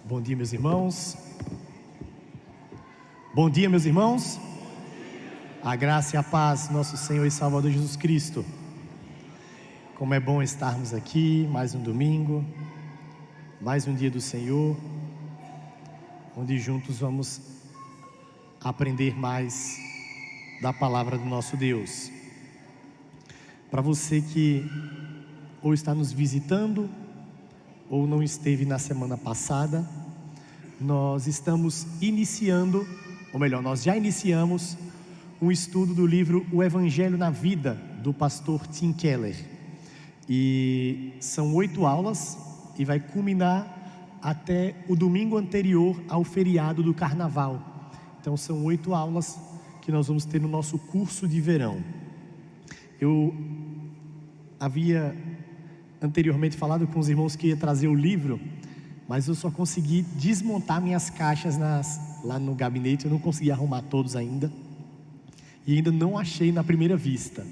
Bom dia, meus irmãos. Bom dia, meus irmãos. A graça e a paz do nosso Senhor e Salvador Jesus Cristo. Como é bom estarmos aqui, mais um domingo, mais um dia do Senhor, onde juntos vamos aprender mais da palavra do nosso Deus. Para você que ou está nos visitando, ou não esteve na semana passada, nós estamos iniciando, ou melhor, nós já iniciamos um estudo do livro O Evangelho na Vida, do pastor Tim Keller. E são 8 aulas e vai culminar até o domingo anterior ao feriado do Carnaval. Então são 8 aulas que nós vamos ter no nosso curso de verão. Eu havia anteriormente falado com os irmãos que ia trazer o livro, mas eu só consegui desmontar minhas caixas lá no gabinete. Eu não consegui arrumar todos ainda, e ainda não achei na primeira vista,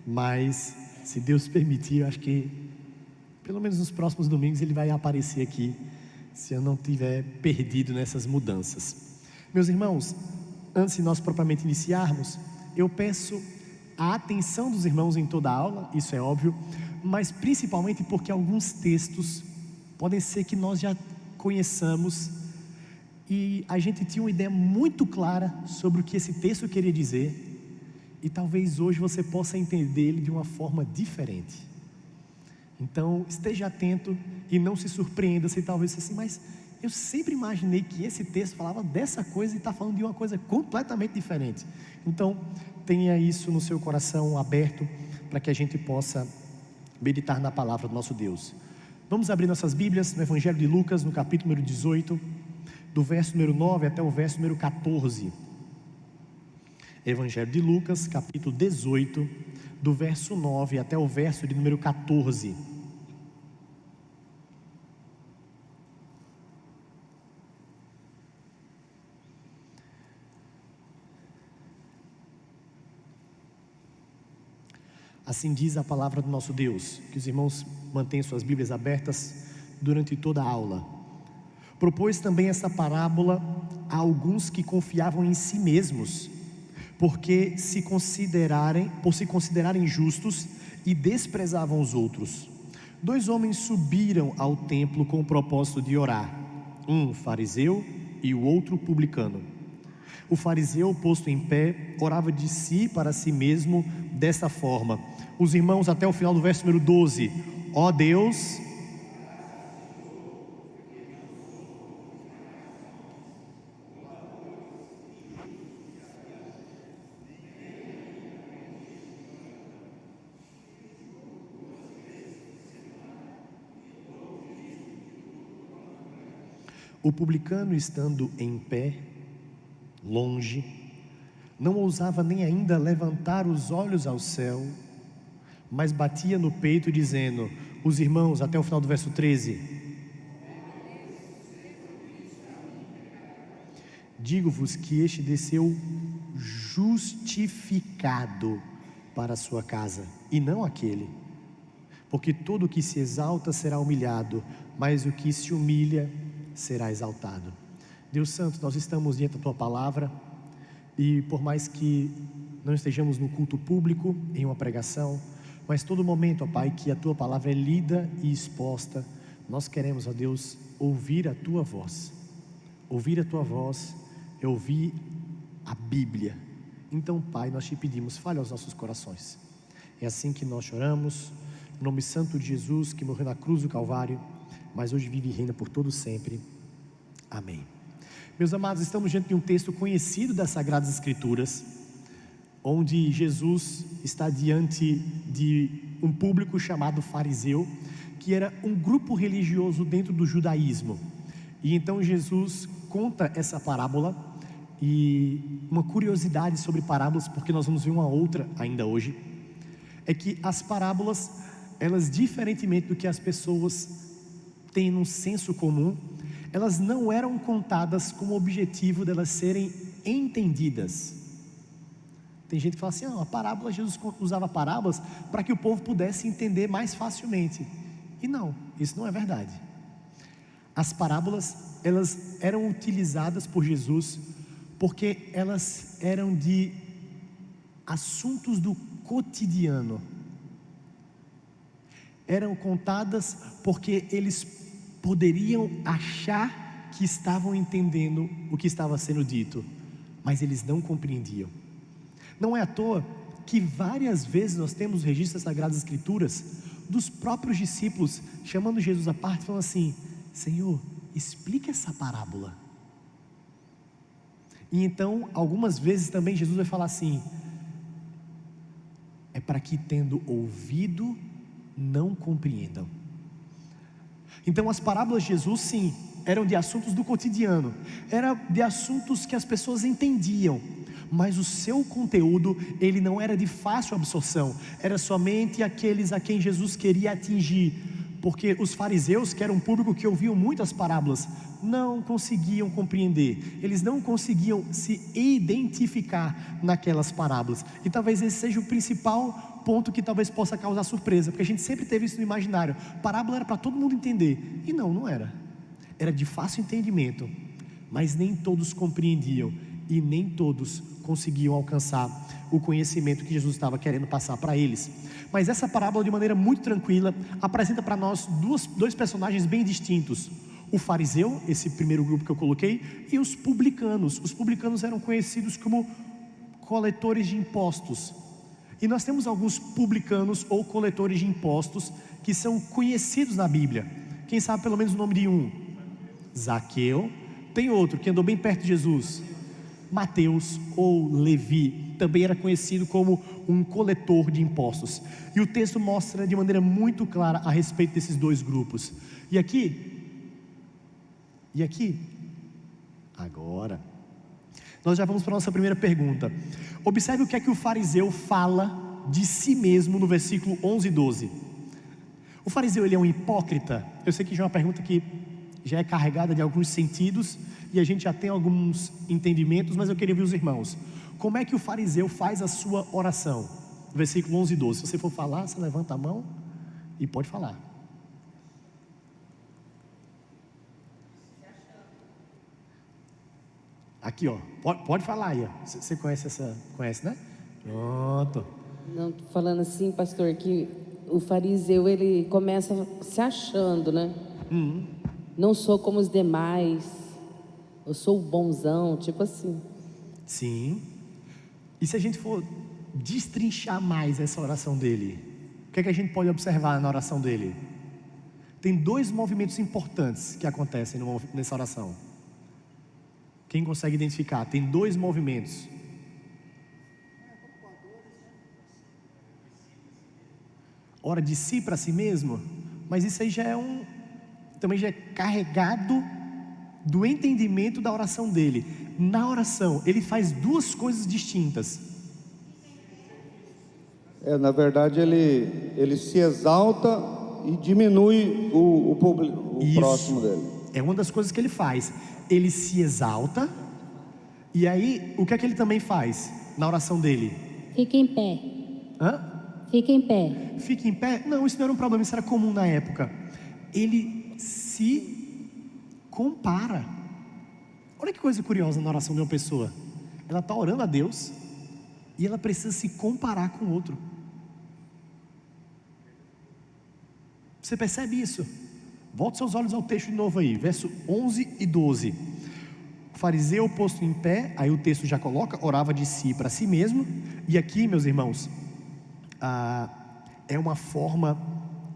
mas se Deus permitir, eu acho que pelo menos nos próximos domingos ele vai aparecer aqui, se eu não tiver perdido nessas mudanças. Meus irmãos, antes de nós propriamente iniciarmos, eu peço a atenção dos irmãos em toda a aula, isso é óbvio, mas principalmente porque alguns textos podem ser que nós já conheçamos e a gente tinha uma ideia muito clara sobre o que esse texto queria dizer, e talvez hoje você possa entender ele de uma forma diferente. Então esteja atento e não se surpreenda se talvez assim, mas eu sempre imaginei que esse texto falava dessa coisa e está falando de uma coisa completamente diferente. Então tenha isso no seu coração aberto para que a gente possa meditar na palavra do nosso Deus. Vamos abrir nossas Bíblias no Evangelho de Lucas, no capítulo número 18, do verso número 9 até o verso número 14. Evangelho de Lucas, capítulo 18, do verso 9 até o verso de número 14. Assim diz a palavra do nosso Deus. Que os irmãos mantenham suas Bíblias abertas durante toda a aula. Propôs também esta parábola a alguns que confiavam em si mesmos, por se considerarem justos e desprezavam os outros. 2 homens subiram ao templo com o propósito de orar, um fariseu e o outro publicano. O fariseu, posto em pé, orava de si para si mesmo desta forma. Os irmãos, até o final do verso número 12. Ó Deus, o publicano, estando em pé, longe, não ousava nem ainda levantar os olhos ao céu, mas batia no peito dizendo, os irmãos, até o final do verso 13, digo-vos que este desceu justificado para a sua casa, e não aquele, porque todo o que se exalta será humilhado, mas o que se humilha será exaltado. Deus Santo, nós estamos diante da Tua Palavra, e por mais que não estejamos no culto público, em uma pregação, mas todo momento, ó Pai, que a Tua Palavra é lida e exposta, nós queremos, ó Deus, ouvir a Tua voz. Ouvir a Tua voz é ouvir a Bíblia. Então, Pai, nós te pedimos, fale aos nossos corações. É assim que nós choramos, no nome santo de Jesus, que morreu na cruz do Calvário, mas hoje vive e reina por todo sempre. Amém. Meus amados, estamos diante de um texto conhecido das Sagradas Escrituras, onde Jesus está diante de um público chamado fariseu, que era um grupo religioso dentro do judaísmo. E então Jesus conta essa parábola, e uma curiosidade sobre parábolas, porque nós vamos ver uma outra ainda hoje, é que as parábolas, elas, diferentemente do que as pessoas têm no senso comum, elas não eram contadas com o objetivo delas serem entendidas. Tem gente que fala assim, a parábola, Jesus usava parábolas para que o povo pudesse entender mais facilmente. E não, isso não é verdade. As parábolas, elas eram utilizadas por Jesus porque elas eram de assuntos do cotidiano. Eram contadas porque eles poderiam achar que estavam entendendo o que estava sendo dito, mas eles não compreendiam. Não é à toa que várias vezes nós temos registros das Sagradas Escrituras dos próprios discípulos chamando Jesus à parte, falando assim: Senhor, explica essa parábola. E então, algumas vezes também Jesus vai falar assim: é para que, tendo ouvido, não compreendam. Então as parábolas de Jesus, sim, eram de assuntos do cotidiano, eram de assuntos que as pessoas entendiam, mas o seu conteúdo, ele não era de fácil absorção, era somente aqueles a quem Jesus queria atingir, porque os fariseus, que eram um público que ouviam muitas parábolas, não conseguiam compreender, eles não conseguiam se identificar naquelas parábolas. E talvez esse seja o principal ponto que talvez possa causar surpresa, porque a gente sempre teve isso no imaginário: parábola era para todo mundo entender, e não era. Era de fácil entendimento, mas nem todos compreendiam, e nem todos conseguiam alcançar o conhecimento que Jesus estava querendo passar para eles. Mas essa parábola, de maneira muito tranquila, apresenta para nós dois personagens bem distintos: o fariseu, esse primeiro grupo que eu coloquei, e os publicanos. Os publicanos eram conhecidos como coletores de impostos. E nós temos alguns publicanos ou coletores de impostos que são conhecidos na Bíblia. Quem sabe pelo menos o nome de um? Zaqueu. Tem outro que andou bem perto de Jesus: Mateus ou Levi, também era conhecido como um coletor de impostos. E o texto mostra de maneira muito clara a respeito desses dois grupos. E aqui, agora, nós já vamos para a nossa primeira pergunta. Observe o que é que o fariseu fala de si mesmo no versículo 11 e 12. O fariseu, ele é um hipócrita? Eu sei que já é uma pergunta que já é carregada de alguns sentidos, e a gente já tem alguns entendimentos, mas eu queria ver os irmãos. Como é que o fariseu faz a sua oração? Versículo 11 e 12. Se você for falar, você levanta a mão e pode falar. Aqui, ó, pode falar aí, ó. Você conhece essa? Conhece, né? Pronto. Não, tô falando assim, pastor, que o fariseu, ele começa se achando, né? Não sou como os demais, eu sou o bonzão, tipo assim. Sim. E se a gente for destrinchar mais essa oração dele, o que é que a gente pode observar na oração dele? Tem dois movimentos importantes que acontecem nessa oração. Quem consegue identificar? Tem dois movimentos. Ora de si para si mesmo. Mas isso aí também já é carregado do entendimento da oração dele. Na oração, ele faz duas coisas distintas. Na verdade, ele se exalta e diminui o próximo dele. É uma das coisas que ele faz. Ele se exalta. E aí, o que é que ele também faz na oração dele? Fica em pé. Hã? Fica em pé. Fica em pé? Não, isso não era um problema, isso era comum na época. Ele se compara. Olha que coisa curiosa na oração de uma pessoa. Ela está orando a Deus e ela precisa se comparar com o outro. Você percebe isso? Volte seus olhos ao texto de novo aí, verso 11 e 12. O fariseu posto em pé, aí o texto já coloca, orava de si para si mesmo. E aqui, meus irmãos, é uma forma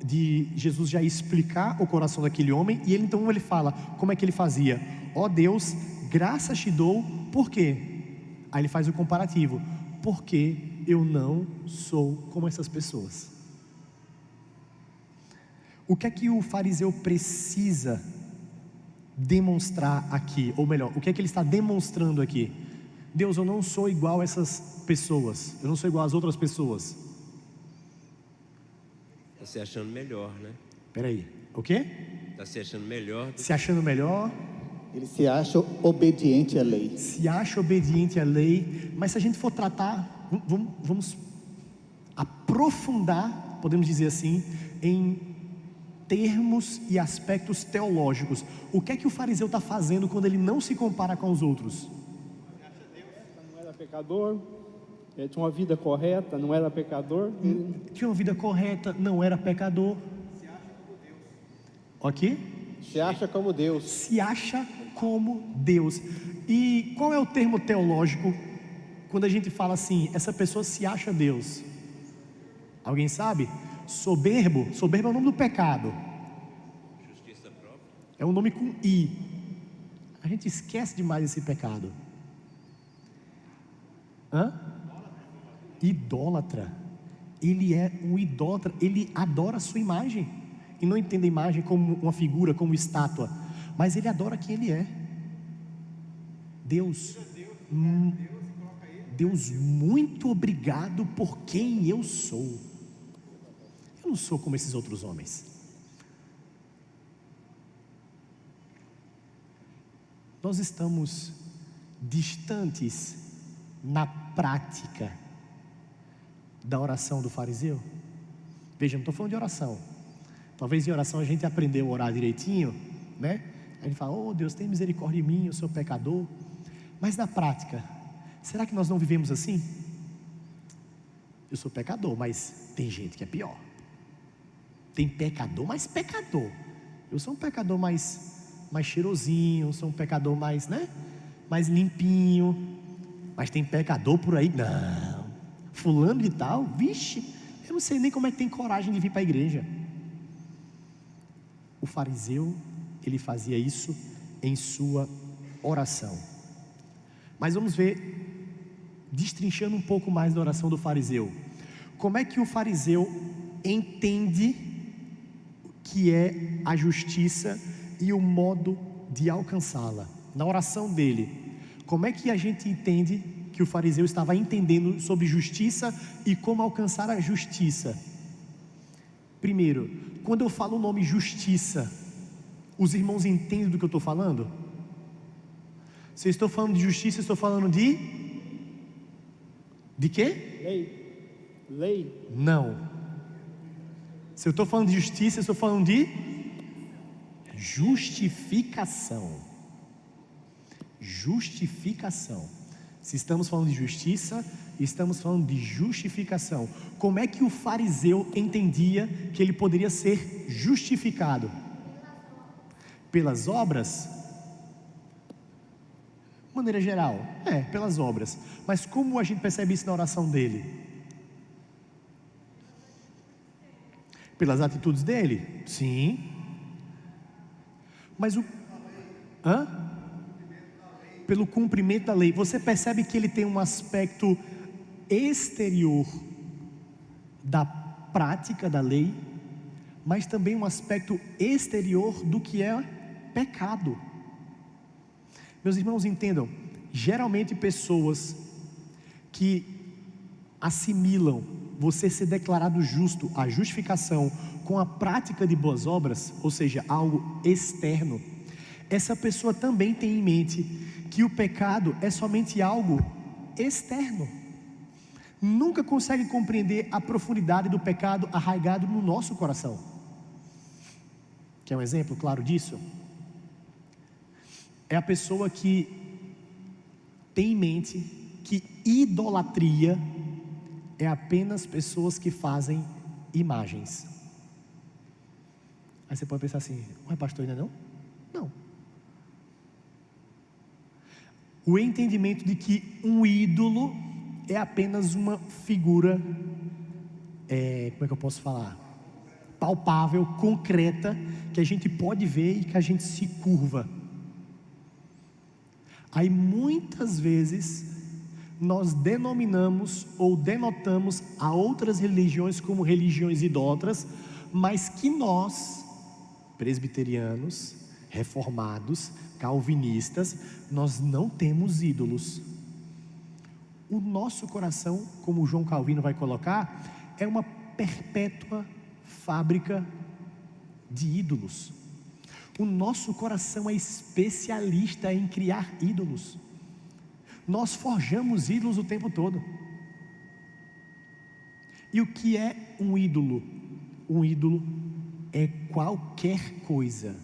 de Jesus já explicar o coração daquele homem. E então ele fala, como é que ele fazia? Ó Deus, graças te dou, por quê? Aí ele faz o comparativo: porque eu não sou como essas pessoas. O que é que o fariseu precisa demonstrar aqui? Ou melhor, o que é que ele está demonstrando aqui? Deus, eu não sou igual a essas pessoas, eu não sou igual às outras pessoas. Está se achando melhor, né? Peraí, o quê? Está se achando melhor. Se achando melhor. Ele se acha obediente à lei. Se acha obediente à lei. Mas se a gente for tratar, vamos aprofundar, podemos dizer assim, em termos e aspectos teológicos. O que é que o fariseu está fazendo quando ele não se compara com os outros? Não era pecador, tinha uma vida correta, não era pecador. Tinha uma vida correta, não era pecador. Ok? Se acha como Deus. Se acha como Deus. E qual é o termo teológico quando a gente fala assim, essa pessoa se acha Deus? Alguém sabe? Soberbo. Soberbo é o nome do pecado. Justiça própria. É um nome com I. A gente esquece demais esse pecado. Idólatra. Ele é um idólatra. Ele adora a sua imagem. E não entende a imagem como uma figura, como estátua. Mas ele adora quem ele é. Deus. Deus, muito obrigado por quem eu sou. Eu não sou como esses outros homens. Nós estamos distantes na prática da oração do fariseu. Veja, não estou falando de oração. Talvez em oração a gente aprendeu a orar direitinho, né? A gente fala, oh Deus, tem misericórdia de mim, eu sou pecador. Mas na prática, será que nós não vivemos assim? Eu sou pecador, mas tem gente que é pior. Tem pecador, mas pecador. Eu sou um pecador mais cheirosinho, sou um pecador mais, né? Mais limpinho. Mas tem pecador por aí? Não. Fulano de tal, vixe, eu não sei nem como é que tem coragem de vir para a igreja. O fariseu, ele fazia isso em sua oração. Mas vamos ver, destrinchando um pouco mais da oração do fariseu. Como é que o fariseu entende que é a justiça e o modo de alcançá-la? Na oração dele, como é que a gente entende que o fariseu estava entendendo sobre justiça e como alcançar a justiça? Primeiro, quando eu falo o nome justiça, os irmãos entendem do que eu estou falando? Se eu estou falando de justiça, eu estou falando de quê? Lei. Não. Se eu estou falando de justiça, eu estou falando de justificação. Justificação. Se estamos falando de justiça, estamos falando de justificação. Como é que o fariseu entendia que ele poderia ser justificado? Pelas obras? De maneira geral, pelas obras. Mas como a gente percebe isso na oração dele? Pelas atitudes dele? Sim. Mas pelo cumprimento da lei. Você percebe que ele tem um aspecto exterior da prática da lei, mas também um aspecto exterior do que é pecado. Meus irmãos, entendam, geralmente pessoas que assimilam você ser declarado justo, a justificação, com a prática de boas obras, ou seja, algo externo, essa pessoa também tem em mente que o pecado é somente algo externo. Nunca consegue compreender a profundidade do pecado arraigado no nosso coração. Quer um exemplo claro disso? É a pessoa que tem em mente que idolatria é apenas pessoas que fazem imagens. Aí você pode pensar assim, ué pastor, ainda não? Não. O entendimento de que um ídolo é apenas uma figura, como é que eu posso falar? Palpável, concreta, que a gente pode ver e que a gente se curva. Aí muitas vezes nós denominamos ou denotamos a outras religiões como religiões idólatras, mas que nós, presbiterianos, reformados, calvinistas, nós não temos ídolos. O nosso coração, como João Calvino vai colocar, é uma perpétua fábrica de ídolos. O nosso coração é especialista em criar ídolos. Nós forjamos ídolos o tempo todo. E o que é um ídolo? Um ídolo é qualquer coisa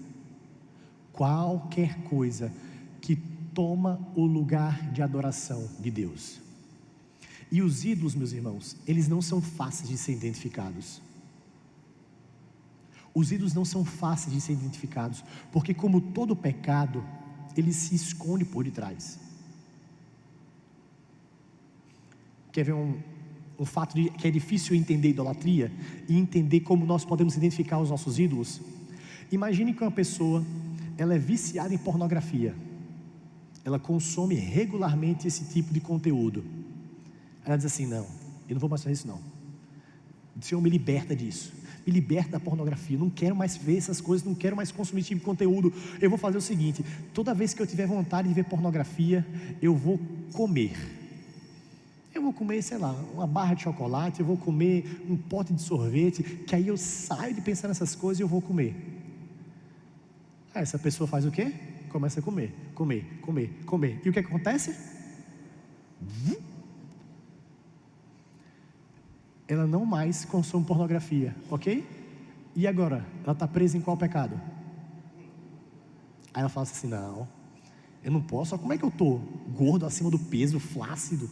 que toma o lugar de adoração de Deus. E os ídolos, meus irmãos, eles não são fáceis de ser identificados. Os ídolos não são fáceis de ser identificados, porque como todo pecado, ele se esconde por detrás. Quer ver um fato que é difícil entender idolatria e entender como nós podemos identificar os nossos ídolos? Imagine que uma pessoa, ela é viciada em pornografia, ela consome regularmente esse tipo de conteúdo. Ela diz assim: não, eu não vou mais fazer isso não. O Senhor me liberta disso, me liberta da pornografia, não quero mais ver essas coisas, não quero mais consumir esse tipo de conteúdo. Eu vou fazer o seguinte: toda vez que eu tiver vontade de ver pornografia, eu vou comer. Eu vou comer, sei lá, uma barra de chocolate, eu vou comer um pote de sorvete, que aí eu saio de pensar nessas coisas e eu vou comer. Aí essa pessoa faz o quê? Começa a comer. E o que acontece? Ela não mais consome pornografia, ok? E agora? Ela está presa em qual pecado? Aí ela fala assim: não, eu não posso, como é que eu estou gordo, acima do peso, flácido,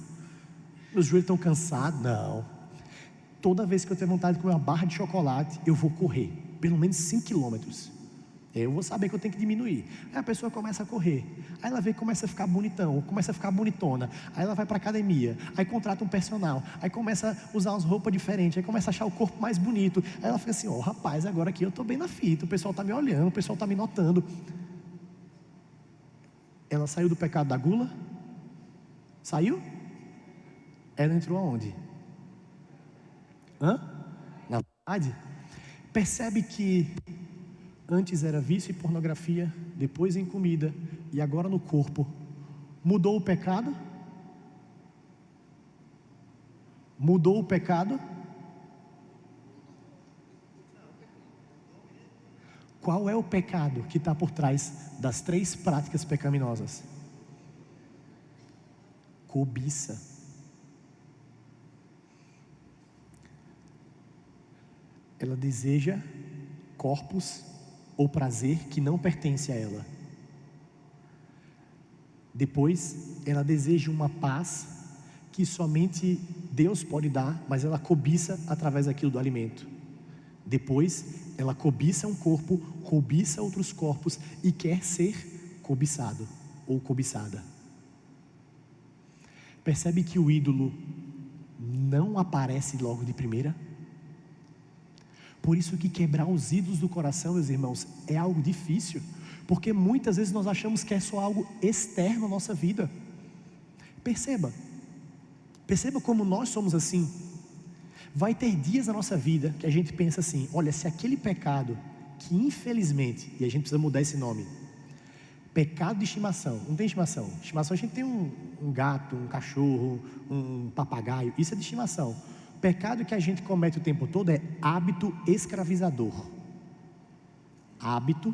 meus joelhos estão cansados? Não, toda vez que eu tenho vontade de comer uma barra de chocolate, eu vou correr, pelo menos 5 quilômetros. Eu vou saber que eu tenho que diminuir. Aí a pessoa começa a correr, aí ela vê que começa a ficar bonitão, começa a ficar bonitona, aí ela vai para a academia, aí contrata um personal, aí começa a usar umas roupas diferentes, aí começa a achar o corpo mais bonito, aí ela fica assim: ó, rapaz, agora aqui eu estou bem na fita, o pessoal está me olhando, o pessoal está me notando. Ela saiu do pecado da gula? Saiu? Ela entrou aonde? Na verdade, percebe que antes era vício e pornografia, depois em comida e agora no corpo. Mudou o pecado? Mudou o pecado? Qual é o pecado que está por trás das 3 práticas pecaminosas? Cobiça. Ela deseja corpos ou prazer que não pertence a ela. Depois, ela deseja uma paz que somente Deus pode dar, mas ela cobiça através daquilo do alimento. Depois, ela cobiça um corpo, cobiça outros corpos e quer ser cobiçado ou cobiçada. Percebe que o ídolo não aparece logo de primeira? Por isso que quebrar os ídolos do coração, meus irmãos, é algo difícil, porque muitas vezes nós achamos que é só algo externo à nossa vida. Perceba como nós somos assim. Vai ter dias na nossa vida que a gente pensa assim: olha, se aquele pecado que infelizmente, e a gente precisa mudar esse nome, pecado de estimação, não tem estimação, estimação a gente tem um gato, um cachorro, um papagaio, isso é de estimação. Pecado que a gente comete o tempo todo é hábito escravizador. Hábito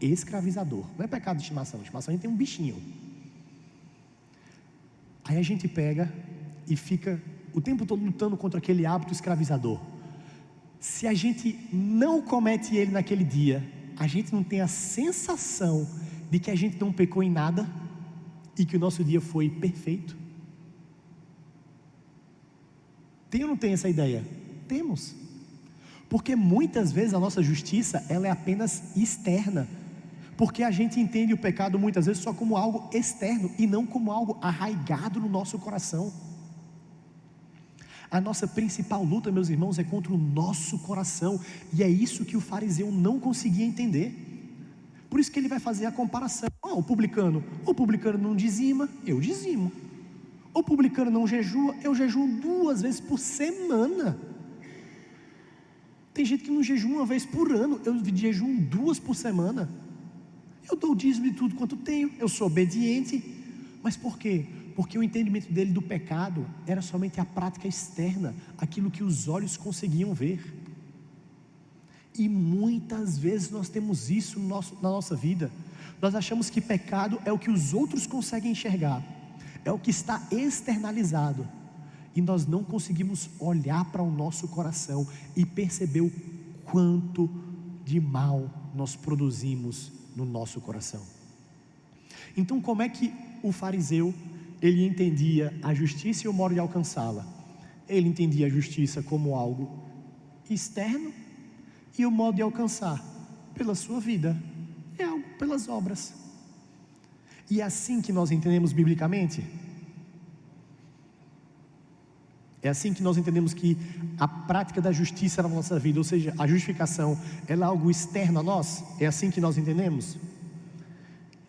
escravizador. Não é pecado de estimação. Estimação a gente tem um bichinho. Aí a gente pega e fica o tempo todo lutando contra aquele hábito escravizador. Se a gente não comete ele naquele dia, a gente não tem a sensação de que a gente não pecou em nada e que o nosso dia foi perfeito. Tem ou não tem essa ideia? Temos. Porque muitas vezes a nossa justiça, ela é apenas externa. Porque a gente entende o pecado muitas vezes só como algo externo e não como algo arraigado no nosso coração. A nossa principal luta, meus irmãos, é contra o nosso coração. E é isso que o fariseu não conseguia entender. Por isso que ele vai fazer a comparação. O publicano não dizima, eu dizimo. O publicano não jejua, eu jejuo 2 vezes por semana. Tem gente que não jejua 1 vez por ano, eu jejuo 2 por semana. Eu dou o dízimo de tudo quanto tenho, eu sou obediente. Mas por quê? Porque o entendimento dele do pecado era somente a prática externa, aquilo que os olhos conseguiam ver. E muitas vezes nós temos isso na nossa vida. Nós achamos que pecado é o que os outros conseguem enxergar, é o que está externalizado, e nós não conseguimos olhar para o nosso coração e perceber o quanto de mal nós produzimos no nosso coração. Então, como é que o fariseu, ele entendia a justiça e o modo de alcançá-la? Ele entendia a justiça como algo externo e o modo de alcançar pela sua vida é algo pelas obras. E é assim que nós entendemos biblicamente. É assim que nós entendemos que a prática da justiça na nossa vida, ou seja, a justificação, ela é algo externo a nós? É assim que nós entendemos?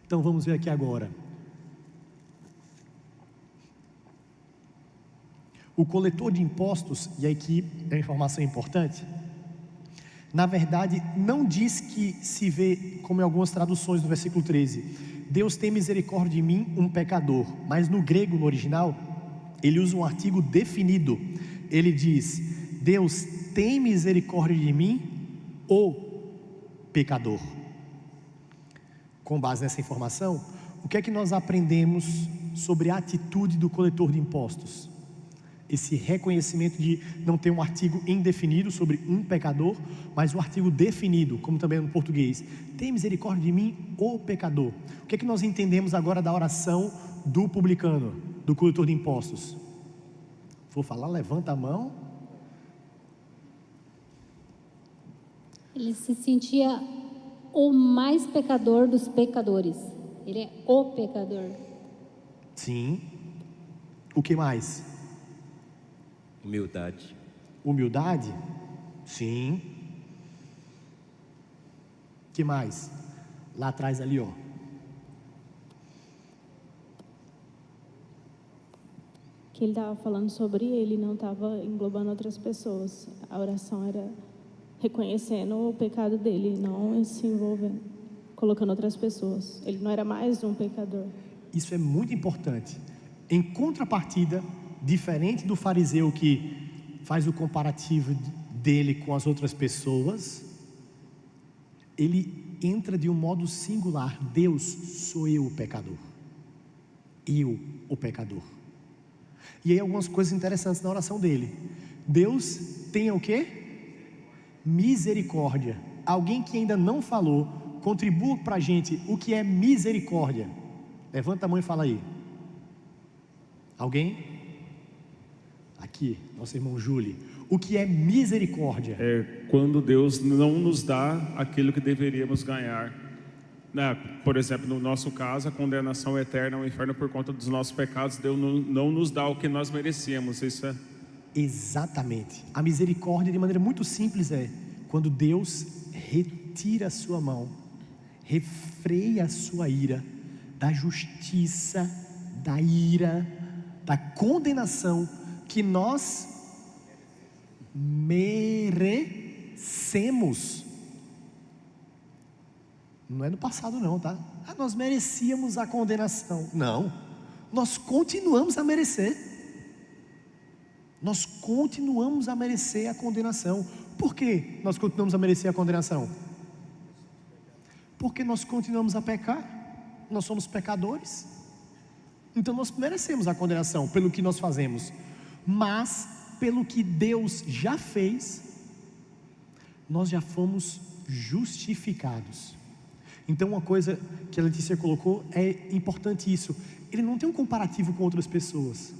Então vamos ver aqui agora. O coletor de impostos, e aqui é uma informação importante, na verdade não diz que se vê, como em algumas traduções do versículo 13, Deus tem misericórdia de mim, um pecador. Mas no grego, no original, ele usa um artigo definido. Ele diz: Deus tem misericórdia de mim, o pecador. Com base nessa informação, o que é que nós aprendemos sobre a atitude do coletor de impostos? Esse reconhecimento de não ter um artigo indefinido sobre um pecador, mas um artigo definido, como também no português: tem misericórdia de mim, o pecador. O que é que nós entendemos agora da oração do publicano, do coletor de impostos? Vou falar, levanta a mão. Ele se sentia o mais pecador dos pecadores. Ele é o pecador. Sim. O que mais? Humildade. Humildade? Sim. O que mais? Lá atrás ali, ó. Que ele estava falando sobre ele, não estava englobando outras pessoas. A oração era reconhecendo o pecado dele, não se envolvendo, colocando outras pessoas. Ele não era mais um pecador. Isso é muito importante. Em contrapartida, diferente do fariseu que faz o comparativo dele com as outras pessoas, ele entra de um modo singular: Deus, sou eu o pecador. Eu, o pecador. E aí algumas coisas interessantes na oração dele. Deus tenha o quê? Misericórdia. Alguém que ainda não falou, contribua para a gente o que é misericórdia. Levanta a mão e fala aí. Alguém? Aqui, nosso irmão Júlio. O que é misericórdia? É quando Deus não nos dá aquilo que deveríamos ganhar. Por exemplo, no nosso caso, a condenação eterna ao inferno por conta dos nossos pecados. Deus não nos dá o que nós merecíamos. Isso é... Exatamente. A misericórdia, de maneira muito simples, é quando Deus retira a sua mão, refreia a sua ira, da justiça, da ira, da condenação que nós merecemos. Não é no passado não, tá? Nós merecíamos a condenação. Não, nós continuamos a merecer. Nós continuamos a merecer a condenação. Por que nós continuamos a merecer a condenação? Porque nós continuamos a pecar. Nós somos pecadores. Então nós merecemos a condenação pelo que nós fazemos. Mas pelo que Deus já fez, nós já fomos justificados. Então uma coisa que a Letícia colocou é importante isso. Ele não tem um comparativo com outras pessoas.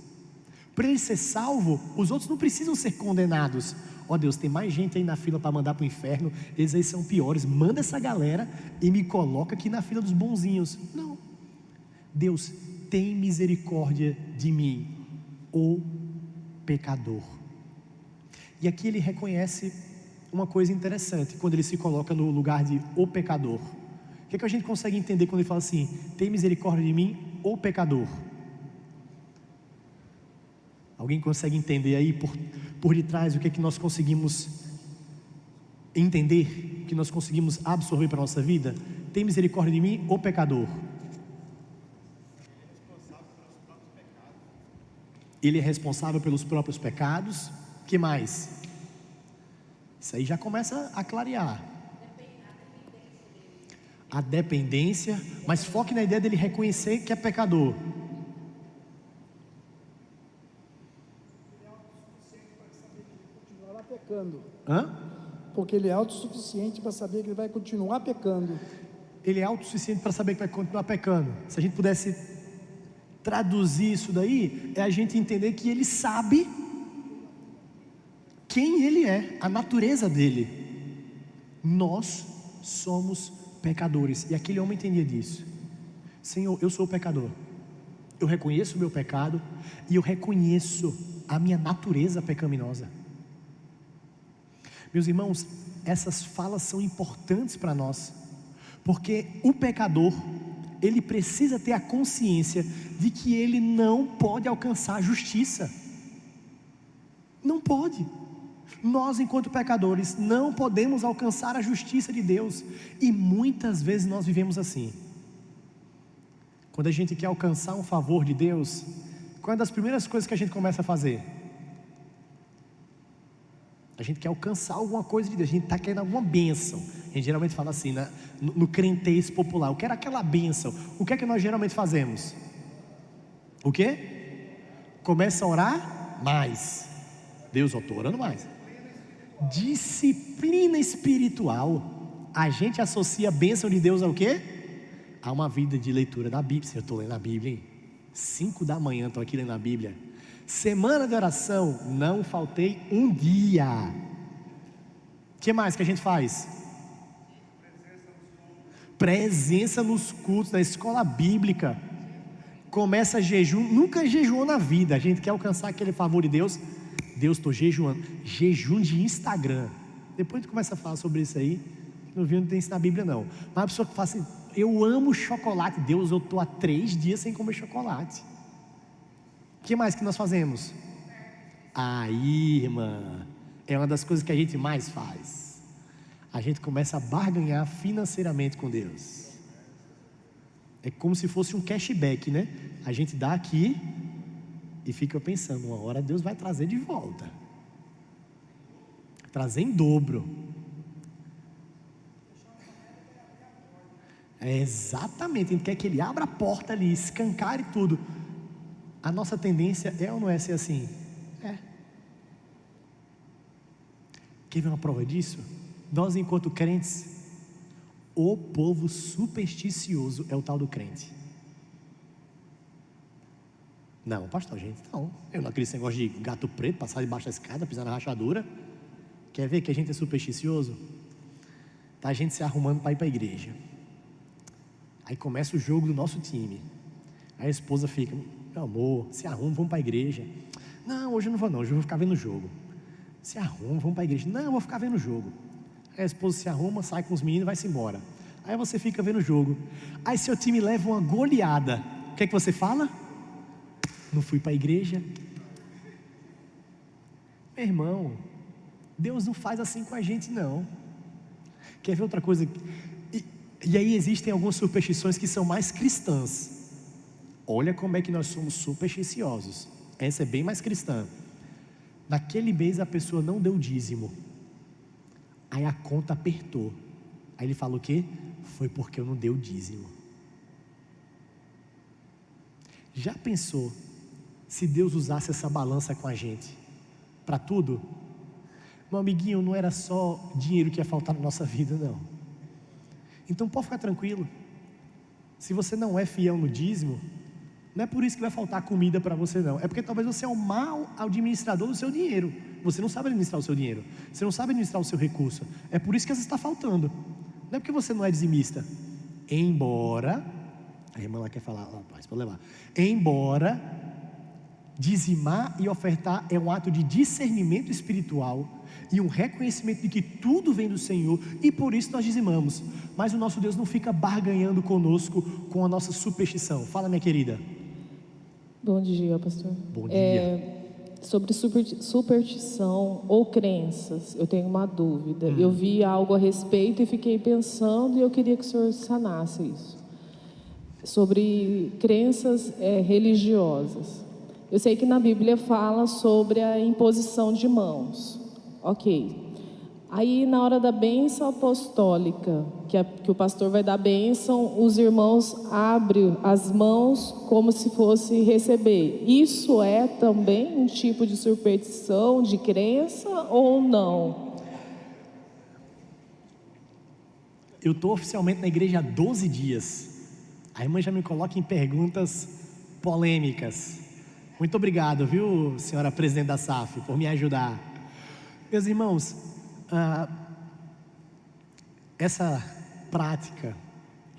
Para ele ser salvo, os outros não precisam ser condenados. Ó Deus, tem mais gente aí na fila para mandar para o inferno, eles aí são piores, manda essa galera e me coloca aqui na fila dos bonzinhos. Não. Deus, tem misericórdia de mim, o pecador. E aqui ele reconhece uma coisa interessante, quando ele se coloca no lugar de o pecador. O que é que a gente consegue entender quando ele fala assim: tem misericórdia de mim, o pecador? Alguém consegue entender aí por detrás o que é que nós conseguimos entender, o que nós conseguimos absorver para a nossa vida? Tem misericórdia de mim, o pecador? Ele é responsável pelos próprios pecados. O que mais? Isso aí já começa a clarear. A dependência, mas foque na ideia dele reconhecer que é pecador. Continuar lá pecando. Hã? porque ele é autossuficiente para saber que ele vai continuar pecando. Ele é autossuficiente para saber que vai continuar pecando. Se a gente pudesse traduzir isso daí, é a gente entender que ele sabe quem ele é, a natureza dele. Nós somos pecadores, e aquele homem entendia disso. Senhor, eu sou pecador, eu reconheço o meu pecado, e eu reconheço a minha natureza pecaminosa. Meus irmãos, essas falas são importantes para nós, porque o pecador, ele precisa ter a consciência de que ele não pode alcançar a justiça. Não pode. Nós, enquanto pecadores, não podemos alcançar a justiça de Deus, e muitas vezes nós vivemos assim. Quando a gente quer alcançar um favor de Deus, qual é uma das primeiras coisas que a gente começa a fazer? A gente quer alcançar alguma coisa de Deus, a gente está querendo alguma bênção. A gente geralmente fala assim, no crentez popular, eu quero aquela bênção. O que é que nós geralmente fazemos? O quê? Começa a orar mais. Deus, eu estou orando mais. Disciplina espiritual. A gente associa a bênção de Deus ao quê? A uma vida de leitura da Bíblia. Eu estou lendo a Bíblia, hein? 5 da manhã estou aqui lendo a Bíblia. Semana de oração, não faltei um dia. O que mais que a gente faz? Presença nos cultos, na escola bíblica. Começa jejum, nunca jejuou na vida. A gente quer alcançar aquele favor de Deus. Deus, estou jejuando. Jejum de Instagram. Depois a gente começa a falar sobre isso aí. Não tem isso na Bíblia não. Mas a pessoa que fala assim, eu amo chocolate. Deus, eu estou há 3 dias sem comer chocolate. O que mais que nós fazemos? Aí, irmã, é uma das coisas que a gente mais faz. A gente começa a barganhar financeiramente com Deus. É como se fosse um cashback, né? A gente dá aqui e fica pensando, uma hora Deus vai trazer de volta. Trazer em dobro. É exatamente, a gente quer que Ele abra a porta ali, escancare tudo. A nossa tendência é ou não é ser assim? É. Quer ver uma prova disso? Nós, enquanto crentes, o povo supersticioso é o tal do crente. Não, pastor, gente, não. Eu não acredito nesse negócio de gato preto, passar debaixo da escada, pisar na rachadura. Quer ver que a gente é supersticioso? Tá a gente se arrumando para ir para a igreja. Aí começa o jogo do nosso time. Aí a esposa fica, meu amor, se arruma, vamos para a igreja. Não, hoje eu não vou não, hoje eu vou ficar vendo o jogo. Se arruma, vamos para a igreja. Não, eu vou ficar vendo o jogo. Aí a esposa se arruma, sai com os meninos e vai-se embora. Aí você fica vendo o jogo. Aí seu time leva uma goleada. O que é que você fala? Não fui para a igreja. Meu irmão, Deus não faz assim com a gente não. Quer ver outra coisa? E aí existem algumas superstições que são mais cristãs. Olha como é que nós somos supersticiosos. Essa é bem mais cristã. Naquele mês a pessoa não deu dízimo. Aí a conta apertou. Aí ele falou o quê? Foi porque eu não dei o dízimo. Já pensou se Deus usasse essa balança com a gente? Para tudo? Meu amiguinho, não era só dinheiro que ia faltar na nossa vida, não. Então pode ficar tranquilo. Se você não é fiel no dízimo, não é por isso que vai faltar comida para você não. É porque talvez você é um mau administrador do seu dinheiro. Você não sabe administrar o seu dinheiro. Você não sabe administrar o seu recurso. É por isso que às vezes está faltando. Não é porque você não é dizimista. Embora, a irmã lá quer falar, rapaz, pode levar. Embora dizimar e ofertar é um ato de discernimento espiritual e um reconhecimento de que tudo vem do Senhor, e por isso nós dizimamos. Mas o nosso Deus não fica barganhando conosco com a nossa superstição. Fala, minha querida. Bom dia, pastor. Bom dia. Sobre superstição ou crenças, eu tenho uma dúvida. Eu vi algo a respeito e fiquei pensando, e eu queria que o senhor sanasse isso. Sobre crenças religiosas. Eu sei que na Bíblia fala sobre a imposição de mãos. Ok. Aí na hora da bênção apostólica, que o pastor vai dar bênção, os irmãos abrem as mãos como se fosse receber. Isso é também um tipo de superstição, de crença ou não? eu estou oficialmente na igreja há 12 dias. A irmã já me coloca em perguntas polêmicas. Muito obrigado, viu, senhora presidente da SAF, por me ajudar. Meus irmãos, essa prática,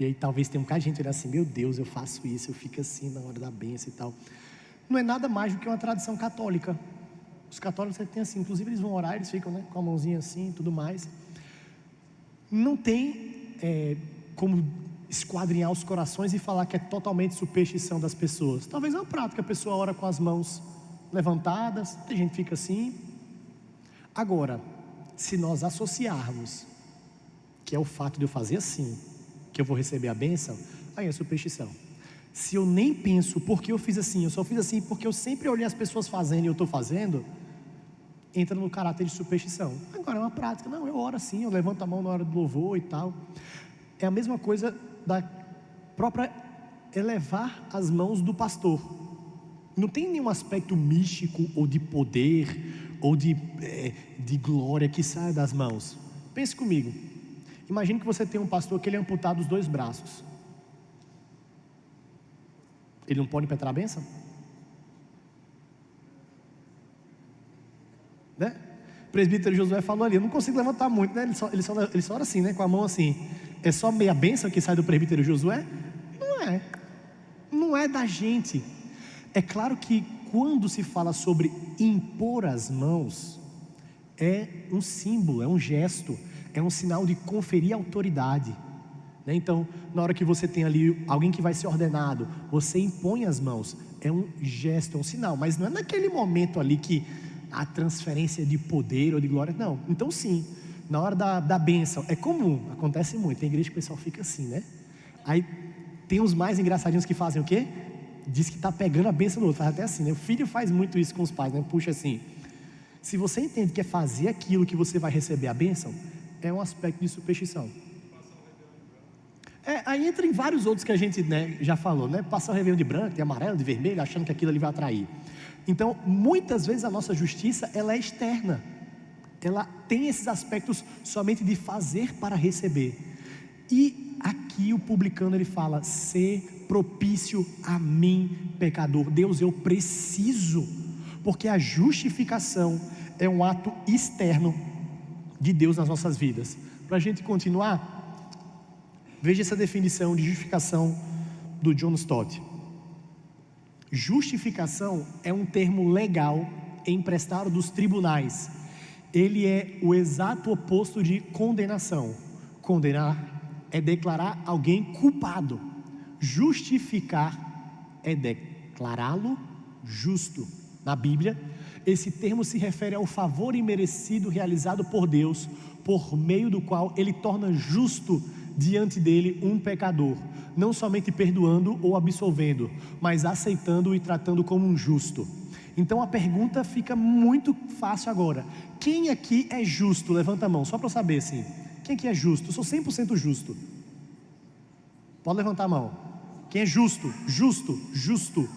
e aí talvez tenha um bocado de gente olhar assim, meu Deus, eu faço isso, eu fico assim na hora da bênção e tal. Não é nada mais do que uma tradição católica. Os católicos têm assim, inclusive eles vão orar, eles ficam, né, com a mãozinha assim e tudo mais. Não tem como esquadrinhar os corações e falar que é totalmente superstição das pessoas. Talvez é uma prática, a pessoa ora com as mãos levantadas, tem gente que fica assim. Agora, se nós associarmos que é o fato de eu fazer assim, que eu vou receber a bênção, aí é superstição. Se eu nem penso porque eu fiz assim, eu só fiz assim porque eu sempre olhei as pessoas fazendo e eu estou fazendo, entra no caráter de superstição. Agora é uma prática, não, eu oro assim, eu levanto a mão na hora do louvor e tal. É a mesma coisa da própria elevar as mãos do pastor. Não tem nenhum aspecto místico ou de poder ou de glória que sai das mãos. Pense comigo. Imagine que você tem um pastor que ele é amputado os 2 braços. Ele não pode impetrar a bênção? Né? O presbítero Josué falou ali, eu não consigo levantar muito, né? Ele só ora assim, né? Com a mão assim. É só meia bênção que sai do presbítero Josué? Não é da gente. É claro que quando se fala sobre impor as mãos, é um símbolo, é um gesto, é um sinal de conferir autoridade, né? Então, na hora que você tem ali alguém que vai ser ordenado, você impõe as mãos, é um gesto, é um sinal, mas não é naquele momento ali que a transferência de poder ou de glória, não. Então sim, na hora da bênção, é comum, acontece muito, tem igreja que o pessoal fica assim, né? Aí tem os mais engraçadinhos que fazem o quê? Diz que está pegando a bênção do outro, faz até assim, né? O filho faz muito isso com os pais, né? Puxa assim. Se você entende que é fazer aquilo que você vai receber a bênção, é um aspecto de superstição. Aí entra em vários outros que a gente, né, já falou, né? Passar o Réveillon de branco, de amarelo, de vermelho, achando que aquilo ali vai atrair. Então, muitas vezes a nossa justiça, ela é externa. Ela tem esses aspectos somente de fazer para receber. E aqui o publicano ele fala, ser propício a mim, pecador. Deus, eu preciso, porque a justificação é um ato externo de Deus nas nossas vidas. Para a gente continuar, veja essa definição de justificação do John Stott. Justificação é um termo legal emprestado dos tribunais. Ele é o exato oposto de condenação. Condenar é declarar alguém culpado. Justificar é declará-lo justo. Na Bíblia, esse termo se refere ao favor imerecido realizado por Deus, por meio do qual Ele torna justo diante dele um pecador, não somente perdoando ou absolvendo, mas aceitando e tratando como um justo. Então a pergunta fica muito fácil agora. Quem aqui é justo? Levanta a mão, só para eu saber assim. Quem aqui é justo? Eu sou 100% justo. Pode levantar a mão. Quem é justo? Justo, justo.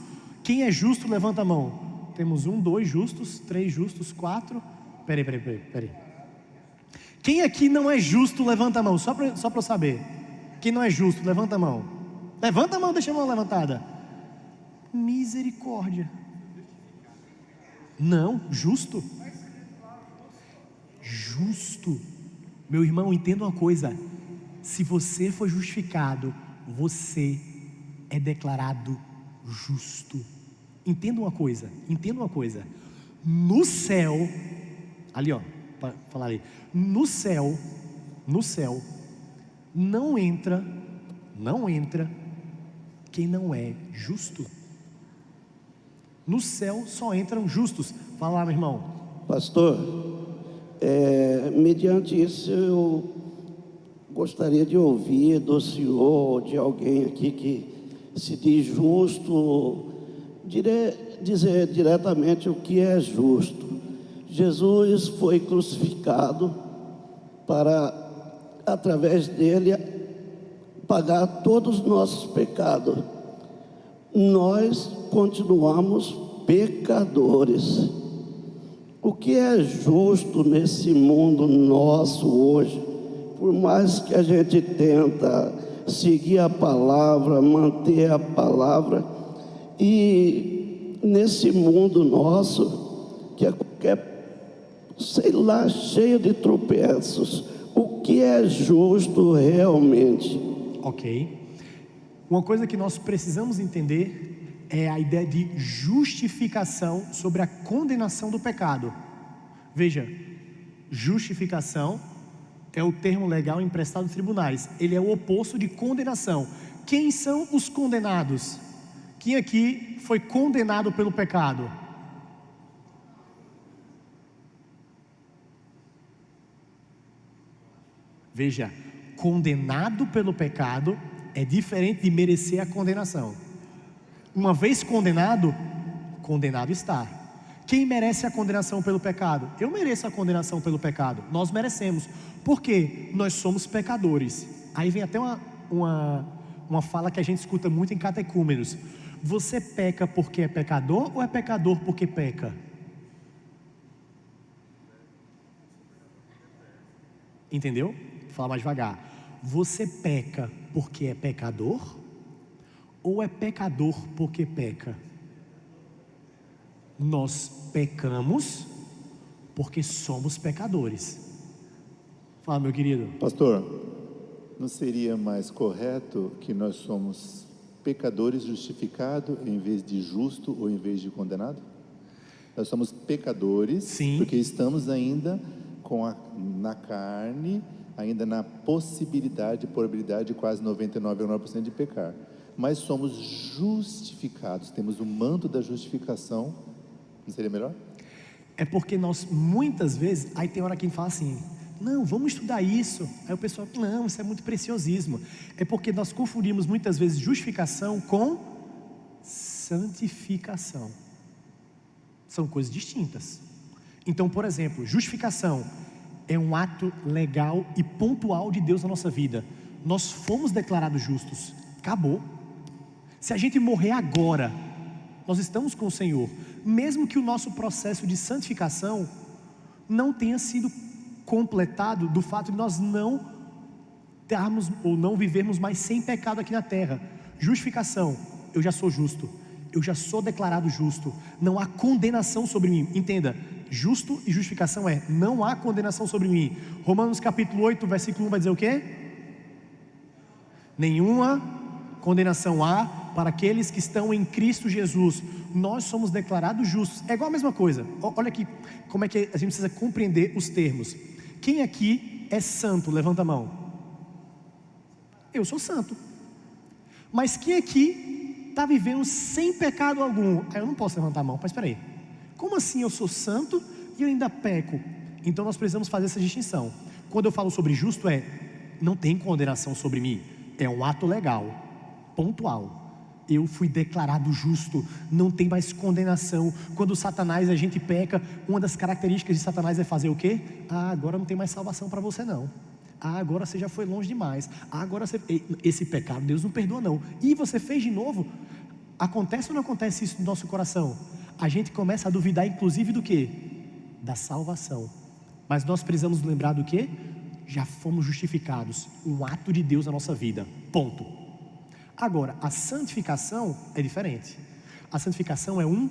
Quem é justo, levanta a mão. Temos 1, 2 justos, 3 justos, 4. Peraí. Quem aqui não é justo, levanta a mão, só para eu saber. Quem não é justo, levanta a mão. Levanta a mão, deixa a mão levantada. Misericórdia. Não, justo. Justo. Meu irmão, entenda uma coisa. Se você for justificado, você é declarado justo. Entenda uma coisa. No céu, ali ó, para falar ali, no céu, não entra quem não é justo. No céu só entram justos. Fala lá, meu irmão. Pastor, mediante isso eu gostaria de ouvir do senhor, de alguém aqui que se diz justo, dizer diretamente o que é justo. Jesus foi crucificado para, através dele, pagar todos os nossos pecados. Nós continuamos pecadores. O que é justo nesse mundo nosso hoje por mais que a gente tenta seguir a palavra, manter a palavra, e nesse mundo nosso, que é qualquer, sei lá, cheio de tropeços, o que é justo realmente? Ok. Uma coisa que nós precisamos entender é a ideia de justificação sobre a condenação do pecado. Veja, justificação é o termo legal emprestado dos tribunais. Ele é o oposto de condenação. Quem são os condenados? Quem aqui foi condenado pelo pecado? Veja, condenado pelo pecado é diferente de merecer a condenação. Uma vez condenado, condenado está. Quem merece a condenação pelo pecado? Eu mereço a condenação pelo pecado. Nós merecemos. Por quê? Nós somos pecadores. Aí vem até uma fala que a gente escuta muito em catecúmenos. Você peca porque é pecador ou é pecador porque peca? Entendeu? Vou falar mais devagar. Você peca porque é pecador ou é pecador porque peca? Nós pecamos porque somos pecadores. Fala, meu querido. Pastor, não seria mais correto que nós somos pecadores justificados em vez de justo ou em vez de condenado? Nós somos pecadores. Sim. Porque estamos ainda na carne, ainda na possibilidade, probabilidade de quase 99,9% de pecar. Mas somos justificados, temos o manto da justificação. Não seria melhor? É porque nós muitas vezes, aí tem hora que a gente fala assim, não, vamos estudar isso. Aí o pessoal, não, isso é muito preciosismo. É porque nós confundimos muitas vezes justificação com santificação. São coisas distintas. Então, por exemplo, justificação é um ato legal e pontual de Deus na nossa vida. Nós fomos declarados justos. Acabou. Se a gente morrer agora, nós estamos com o Senhor. Mesmo que o nosso processo de santificação não tenha sido completado do fato de nós não termos ou não vivermos mais sem pecado aqui na terra. Justificação, eu já sou justo, eu já sou declarado justo, não há condenação sobre mim. Entenda, justo e justificação não há condenação sobre mim. Romanos capítulo 8, versículo 1 vai dizer o quê? Nenhuma condenação há para aqueles que estão em Cristo Jesus. Nós somos declarados justos. É igual a mesma coisa. Olha aqui como é que a gente precisa compreender os termos. Quem aqui é santo? Levanta a mão. Eu sou santo. Mas quem aqui está vivendo sem pecado algum? Eu não posso levantar a mão. Mas espera aí. Como assim eu sou santo e eu ainda peco? Então nós precisamos fazer essa distinção. Quando eu falo sobre justo não tem condenação sobre mim. É um ato legal, pontual. Eu fui declarado justo, não tem mais condenação. Quando Satanás, a gente peca, uma das características de Satanás é fazer o quê? Agora não tem mais salvação para você não. Agora você já foi longe demais. Agora esse pecado Deus não perdoa não. E você fez de novo. Acontece ou não acontece isso no nosso coração? A gente começa a duvidar inclusive do quê? Da salvação. Mas nós precisamos lembrar do quê? Já fomos justificados. Um ato de Deus na nossa vida. Ponto. Agora, a santificação é diferente. A santificação é um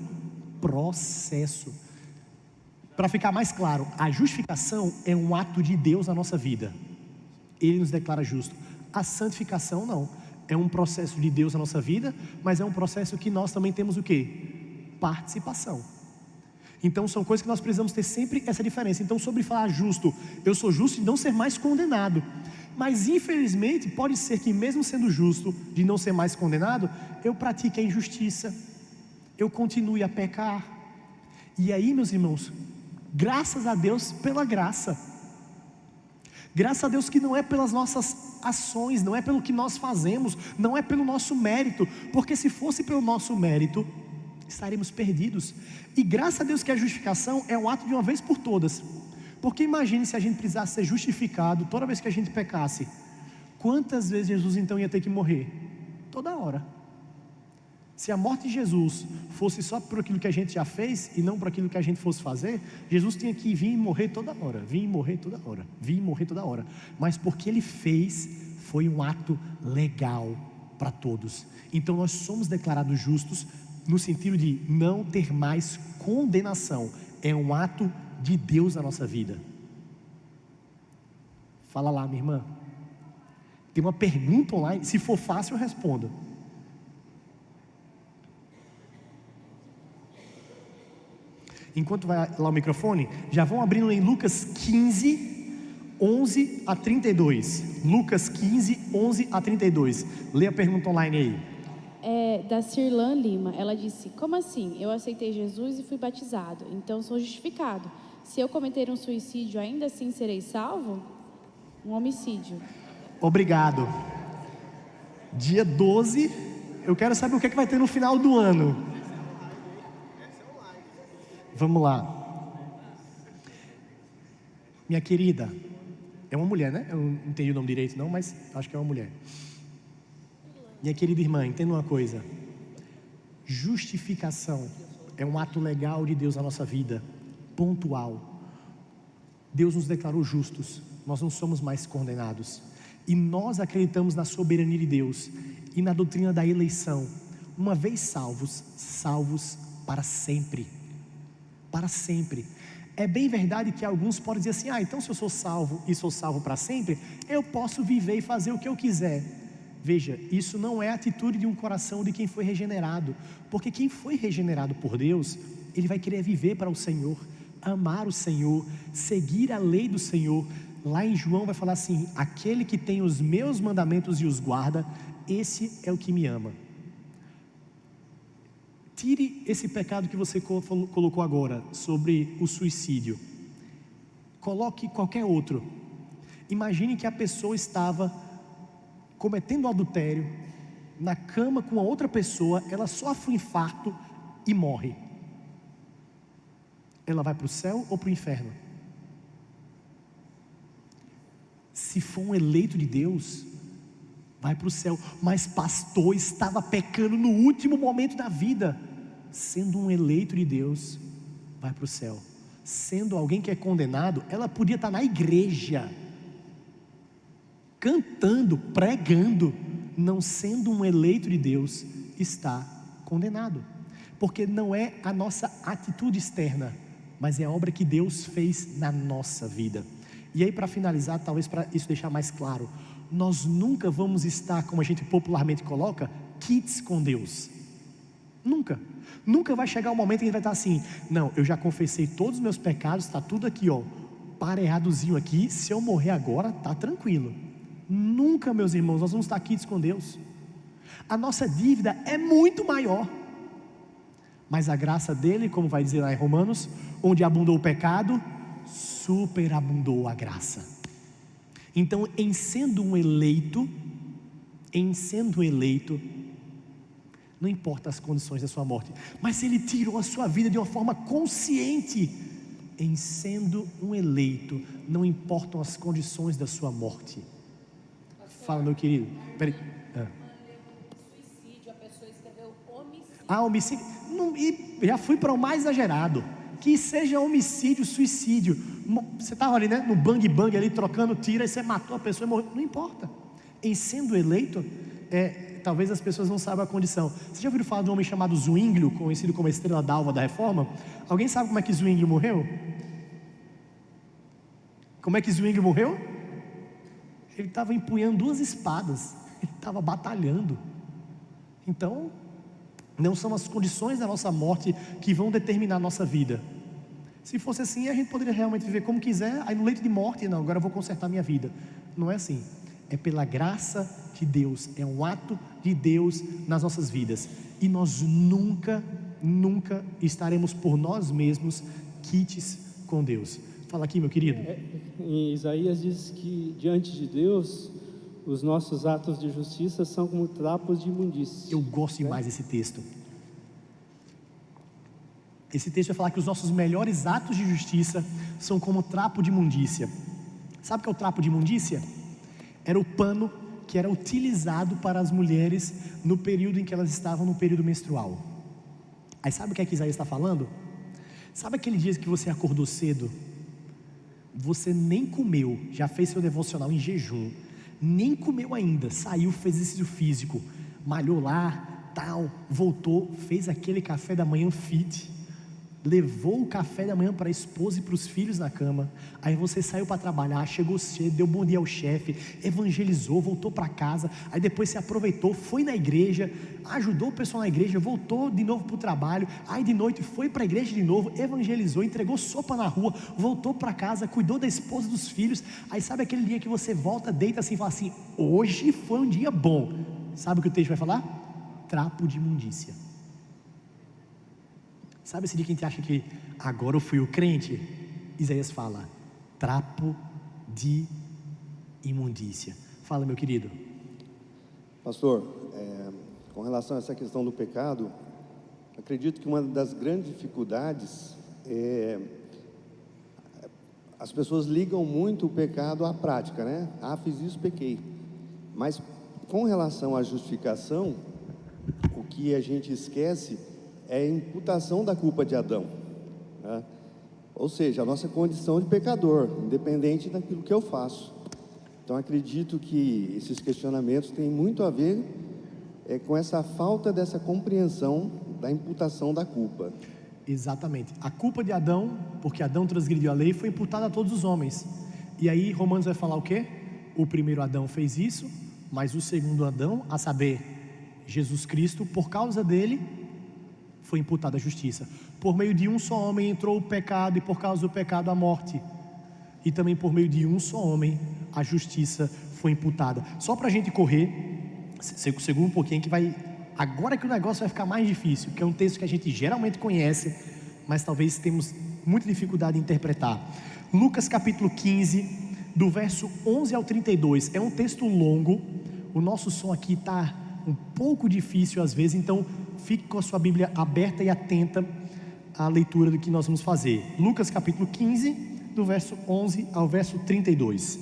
processo. Para ficar mais claro, a justificação é um ato de Deus na nossa vida. Ele nos declara justo. A santificação não. É um processo de Deus na nossa vida, mas é um processo que nós também temos o quê? Participação. Então são coisas que nós precisamos ter sempre essa diferença. Então, sobre falar justo, eu sou justo de não ser mais condenado. Mas infelizmente pode ser que mesmo sendo justo de não ser mais condenado, eu pratique a injustiça, eu continue a pecar. E aí, meus irmãos, graças a Deus pela graça. Graças a Deus que não é pelas nossas ações, não é pelo que nós fazemos, não é pelo nosso mérito, porque se fosse pelo nosso mérito, estaremos perdidos. E graças a Deus que a justificação é um ato de uma vez por todas. Porque imagine se a gente precisasse ser justificado toda vez que a gente pecasse. Quantas vezes Jesus então ia ter que morrer? Toda hora. Se a morte de Jesus fosse só por aquilo que a gente já fez e não por aquilo que a gente fosse fazer, Jesus tinha que vir e morrer toda hora, vir e morrer toda hora, vir e morrer toda hora. Mas porque Ele fez, foi um ato legal para todos. Então nós somos declarados justos no sentido de não ter mais condenação. É um ato de Deus na nossa vida. Fala lá, minha irmã. Tem uma pergunta online, se for fácil eu respondo. Enquanto vai lá o microfone, já vão abrindo em Lucas 15, 11 a 32. Lucas 15, 11 a 32. Lê a pergunta online aí. É da Cirlan Lima. Ela disse: como assim? Eu aceitei Jesus e fui batizado, então sou justificado. Se eu cometer um suicídio, ainda assim serei salvo? Um homicídio. Obrigado. Dia 12, eu quero saber o que é que vai ter no final do ano. Vamos lá. Minha querida, é uma mulher, né? Eu não entendi o nome direito não, mas acho que é uma mulher. Minha querida irmã, entenda uma coisa. Justificação é um ato legal de Deus na nossa vida, pontual. Deus nos declarou justos, nós não somos mais condenados. E nós acreditamos na soberania de Deus e na doutrina da eleição. Uma vez salvos, salvos para sempre. Para sempre. É bem verdade que alguns podem dizer assim: então se eu sou salvo e sou salvo para sempre, eu posso viver e fazer o que eu quiser. Veja, isso não é a atitude de um coração de quem foi regenerado, porque quem foi regenerado por Deus, ele vai querer viver para o Senhor, amar o Senhor, seguir a lei do Senhor. Lá em João vai falar assim: aquele que tem os meus mandamentos e os guarda, esse é o que me ama. Tire esse pecado que você colocou agora sobre o suicídio. Coloque qualquer outro. Imagine que a pessoa estava cometendo adultério, na cama com a outra pessoa, ela sofre um infarto e morre. Ela vai para o céu ou para o inferno? Se for um eleito de Deus, vai para o céu. Mas pastor, estava pecando no último momento da vida. Sendo um eleito de Deus, vai para o céu. Sendo alguém que é condenado, ela podia estar na igreja, cantando, pregando. Não sendo um eleito de Deus, está condenado. Porque não é a nossa atitude externa, mas é a obra que Deus fez na nossa vida. E aí, para finalizar, talvez para isso deixar mais claro, nós nunca vamos estar, como a gente popularmente coloca, quites com Deus. Nunca vai chegar um momento em que a gente vai estar assim: não, eu já confessei todos os meus pecados, está tudo aqui, pareadozinho aqui, se eu morrer agora, está tranquilo. Nunca, meus irmãos, nós vamos estar quites com Deus. A nossa dívida é muito maior, mas a graça dele, como vai dizer lá em Romanos, onde abundou o pecado, superabundou a graça. Então, em sendo um eleito, não importa as condições da sua morte, mas ele tirou a sua vida de uma forma consciente. Em sendo um eleito, não importam as condições da sua morte. Fala, meu querido. Peraí. Suicídio, a pessoa escreveu homicídio. Homicídio. E já fui para o mais exagerado. Que seja homicídio, suicídio. Você estava ali, né, no bang bang ali, trocando tiro, aí você matou a pessoa e morreu. Não importa. Em sendo eleito, talvez as pessoas não saibam a condição. Você já ouviu falar de um homem chamado Zwinglio, conhecido como a estrela d'alva da Reforma? Alguém sabe como é que Zwinglio morreu? Como é que Zwinglio morreu? Ele estava empunhando 2 espadas, ele estava batalhando. Então, não são as condições da nossa morte que vão determinar a nossa vida. Se fosse assim, a gente poderia realmente viver como quiser, aí no leito de morte, não, agora eu vou consertar minha vida. Não é assim. É pela graça de Deus, é um ato de Deus nas nossas vidas. E nós nunca estaremos por nós mesmos quites com Deus. Fala aqui, meu querido. Em Isaías diz que diante de Deus, os nossos atos de justiça são como trapos de imundícia. Eu gosto demais desse texto. Esse texto vai falar que os nossos melhores atos de justiça são como trapo de imundícia. Sabe o que é o trapo de imundícia? Era o pano que era utilizado para as mulheres no período em que elas estavam no período menstrual. Aí sabe o que é que Isaías está falando? Sabe aquele dia que você acordou cedo, você nem comeu, já fez seu devocional em jejum, nem comeu ainda, saiu, fez exercício físico, malhou lá, tal, voltou, fez aquele café da manhã fit, levou o café da manhã para a esposa e para os filhos na cama, aí você saiu para trabalhar, chegou cedo, deu bom dia ao chefe, evangelizou, voltou para casa, aí depois você aproveitou, foi na igreja, ajudou o pessoal na igreja, voltou de novo para o trabalho, aí de noite foi para a igreja de novo, evangelizou, entregou sopa na rua, voltou para casa, cuidou da esposa e dos filhos. Aí sabe aquele dia que você volta, deita assim e fala assim: hoje foi um dia bom. Sabe o que o texto vai falar? Trapo de imundícia. Sabe esse dia que a gente acha que agora eu fui o crente? Isaías fala: trapo de imundícia. Fala, meu querido. Pastor, com relação a essa questão do pecado, acredito que uma das grandes dificuldades é as pessoas ligam muito o pecado à prática, né? Ah, fiz isso, pequei. Mas com relação à justificação, o que a gente esquece é a imputação da culpa de Adão, né? Ou seja, a nossa condição de pecador, independente daquilo que eu faço. Então acredito que esses questionamentos têm muito a ver com essa falta dessa compreensão da imputação da culpa. Exatamente, a culpa de Adão, porque Adão transgrediu a lei, foi imputada a todos os homens. E aí Romanos vai falar o quê? O primeiro Adão fez isso, mas o segundo Adão, a saber, Jesus Cristo, por causa dele foi imputada a justiça. Por meio de um só homem entrou o pecado, e por causa do pecado a morte. E também por meio de um só homem a justiça foi imputada. Só para a gente correr, segura um pouquinho que vai... Agora que o negócio vai ficar mais difícil, que é um texto que a gente geralmente conhece, mas talvez temos muita dificuldade em interpretar. Lucas capítulo 15, do verso 11 ao 32. É um texto longo. O nosso som aqui está um pouco difícil às vezes, então fique com a sua Bíblia aberta e atenta à leitura do que nós vamos fazer. Lucas capítulo 15, do verso 11 ao verso 32.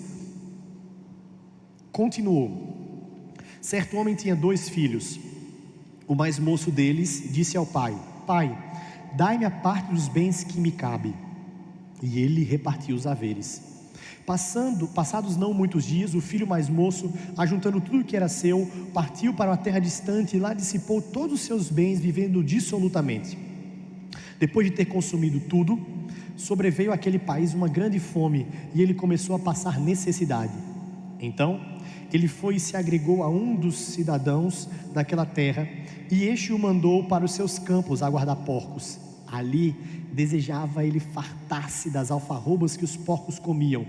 Continuou: certo homem tinha 2 filhos. O mais moço deles disse ao pai: Pai, dai-me a parte dos bens que me cabe. E ele repartiu os haveres. Passados não muitos dias, o filho mais moço, ajuntando tudo que era seu, partiu para uma terra distante e lá dissipou todos os seus bens, vivendo dissolutamente. Depois de ter consumido tudo, sobreveio àquele país uma grande fome, e ele começou a passar necessidade. Então ele foi e se agregou a um dos cidadãos daquela terra, e este o mandou para os seus campos a guardar porcos. Ali desejava ele fartar-se das alfarrobas que os porcos comiam,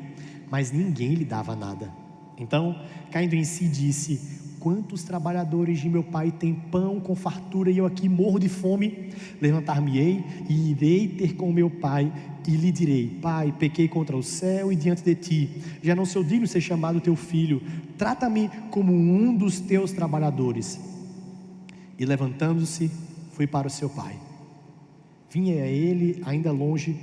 mas ninguém lhe dava nada. Então, caindo em si, disse: quantos trabalhadores de meu pai têm pão com fartura e eu aqui morro de fome? Levantar-me-ei e irei ter com meu pai e lhe direi: Pai, pequei contra o céu e diante de ti, já não sou digno de ser chamado teu filho, trata-me como um dos teus trabalhadores. E levantando-se, foi para o seu pai. Vinha a ele ainda longe,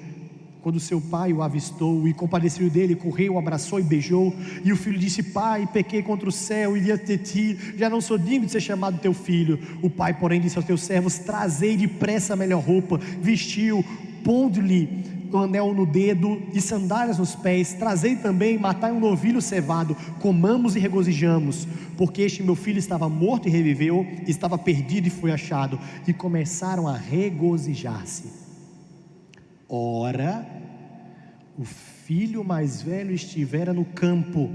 quando seu pai o avistou e compadeceu dele, correu, o abraçou e beijou. E o filho disse: Pai, pequei contra o céu e diante de ti, já não sou digno de ser chamado teu filho. O pai, porém, disse aos teus servos: trazei depressa a melhor roupa, vestiu, pondo-lhe um anel no dedo e sandálias nos pés. Trazei também, matai um novilho cevado, comamos e regozijamos, porque este meu filho estava morto e reviveu, estava perdido e foi achado. E começaram a regozijar-se. Ora, o filho mais velho estivera no campo,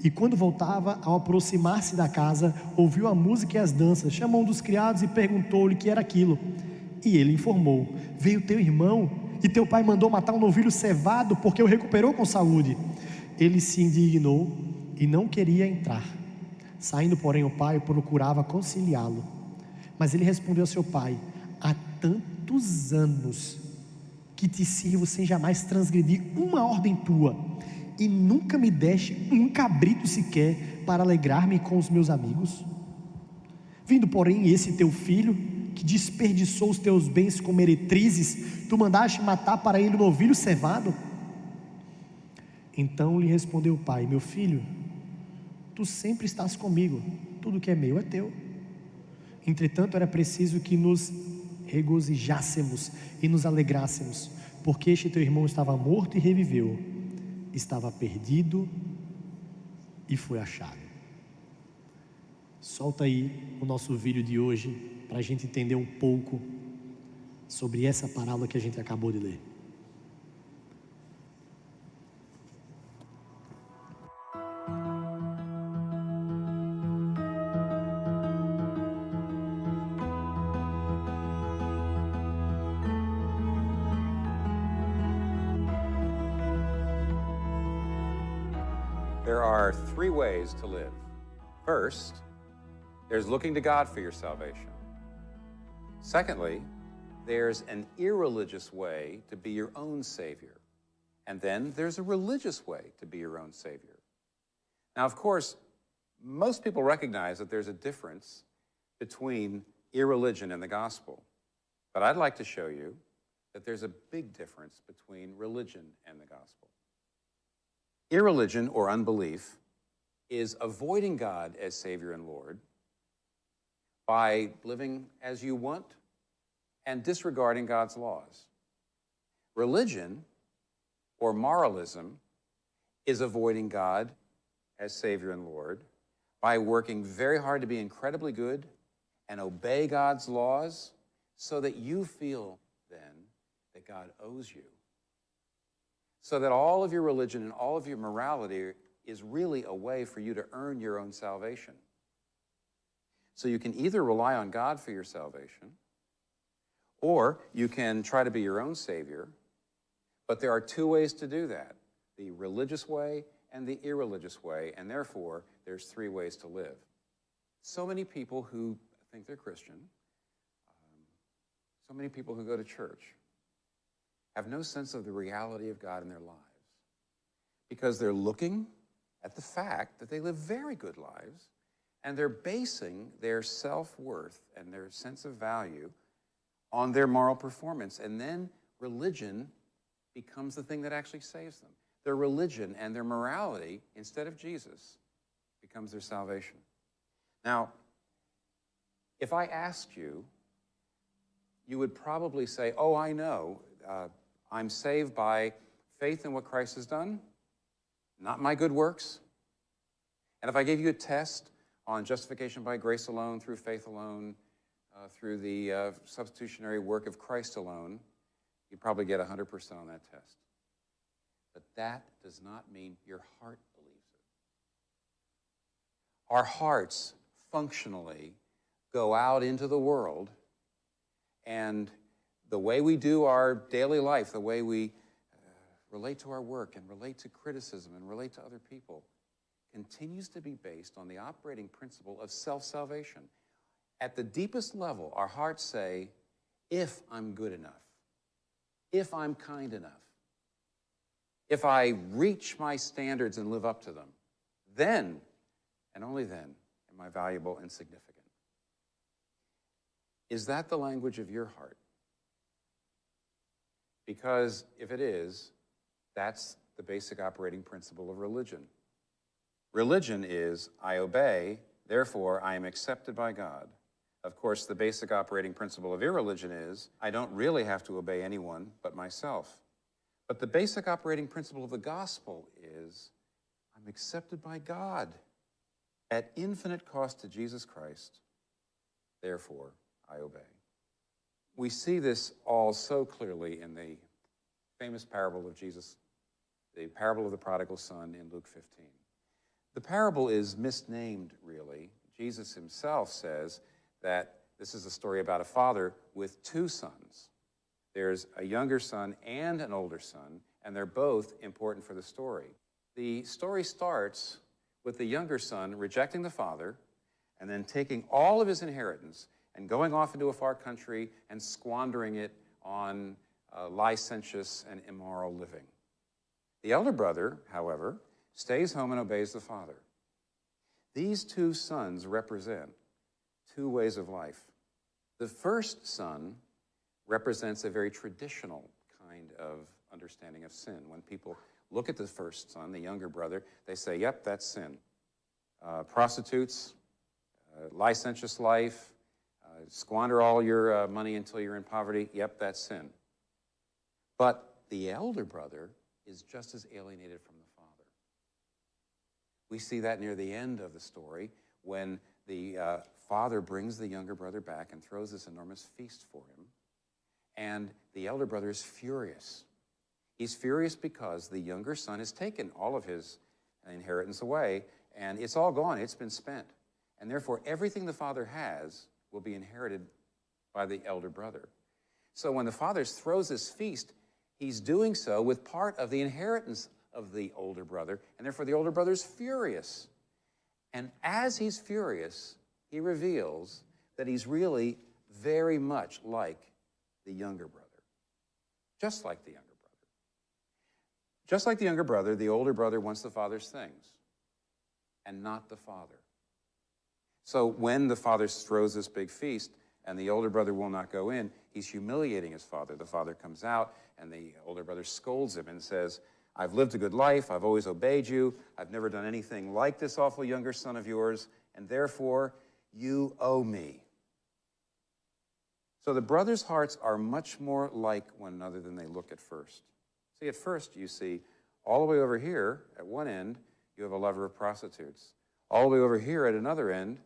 e quando voltava, ao aproximar-se da casa, ouviu a música e as danças. Chamou um dos criados e perguntou-lhe o que era aquilo. E ele informou: veio teu irmão, e teu pai mandou matar um novilho cevado, porque o recuperou com saúde. Ele se indignou e não queria entrar. Saindo, porém, o pai procurava conciliá-lo. Mas ele respondeu ao seu pai: há tantos anos que te sirvo sem jamais transgredir uma ordem tua, e nunca me deste um cabrito sequer para alegrar-me com os meus amigos. Vindo, porém, esse teu filho, que desperdiçou os teus bens com meretrizes, tu mandaste matar para ele um novilho cevado? Então lhe respondeu o pai: meu filho, tu sempre estás comigo, tudo que é meu é teu. Entretanto, era preciso que nos regozijássemos e nos alegrássemos, porque este teu irmão estava morto e reviveu, estava perdido e foi achado. Solta aí o nosso vídeo de hoje, para a gente entender um pouco sobre essa parábola que a gente acabou de ler. There are three ways to live. First, there's looking to God for your salvation. Secondly, there's an irreligious way to be your own Savior. And then there's a religious way to be your own Savior. Now, of course, most people recognize that there's a difference between irreligion and the gospel. But I'd like to show you that there's a big difference between religion and the gospel. Irreligion, or unbelief, is avoiding God as Savior and Lord by living as you want and disregarding God's laws. Religion, or moralism, is avoiding God as Savior and Lord by working very hard to be incredibly good and obey God's laws so that you feel then that God owes you. So that all of your religion and all of your morality is really a way for you to earn your own salvation. So you can either rely on God for your salvation, or you can try to be your own Savior, but there are two ways to do that, the religious way and the irreligious way, and therefore there's three ways to live. So many people who think they're Christian, so many people who go to church, have no sense of the reality of God in their lives because they're looking at the fact that they live very good lives and they're basing their self-worth and their sense of value on their moral performance. And then religion becomes the thing that actually saves them. Their religion and their morality, instead of Jesus, becomes their salvation. Now, if I asked you, you would probably say, oh, I know, I'm saved by faith in what Christ has done, not my good works. And if I gave you a test on justification by grace alone, through faith alone, through the substitutionary work of Christ alone, you'd probably get 100% on that test. But that does not mean your heart believes it. Our hearts functionally go out into the world, and the way we do our daily life, the way we relate to our work and relate to criticism and relate to other people, continues to be based on the operating principle of self-salvation. At the deepest level, our hearts say, if I'm good enough, if I'm kind enough, if I reach my standards and live up to them, then, and only then, am I valuable and significant. Is that the language of your heart? Because if it is, that's the basic operating principle of religion. Religion is, I obey, therefore I am accepted by God. Of course, the basic operating principle of irreligion is, I don't really have to obey anyone but myself. But the basic operating principle of the gospel is, I'm accepted by God at infinite cost to Jesus Christ, therefore I obey. We see this all so clearly in the famous parable of Jesus, the parable of the prodigal son in Luke 15. The parable is misnamed, really. Jesus himself says that this is a story about a father with two sons. There's a younger son and an older son, and they're both important for the story. The story starts with the younger son rejecting the father and then taking all of his inheritance and going off into a far country and squandering it on licentious and immoral living. The elder brother, however, stays home and obeys the father. These two sons represent two ways of life. The first son represents a very traditional kind of understanding of sin. When people look at the first son, the younger brother, they say, yep, that's sin. prostitutes, licentious life, squander all your money until you're in poverty. Yep, that's sin. But the elder brother is just as alienated from the father. We see that near the end of the story when the father brings the younger brother back and throws this enormous feast for him. And the elder brother is furious. He's furious because the younger son has taken all of his inheritance away, and it's all gone. It's been spent. And therefore, everything the father has will be inherited by the elder brother. So when the father throws this feast, he's doing so with part of the inheritance of the older brother, and therefore the older brother's furious. And as he's furious, he reveals that he's really very much like the younger brother. Just like the younger brother. Just like the younger brother, the older brother wants the father's things, and not the father. So when the father throws this big feast, and the older brother will not go in, he's humiliating his father. The father comes out, and the older brother scolds him and says, I've lived a good life, I've always obeyed you, I've never done anything like this awful younger son of yours, and therefore you owe me. So the brothers' hearts are much more like one another than they look at first. See, at first you see, all the way over here, at one end, you have a lover of prostitutes. All the way over here at another end,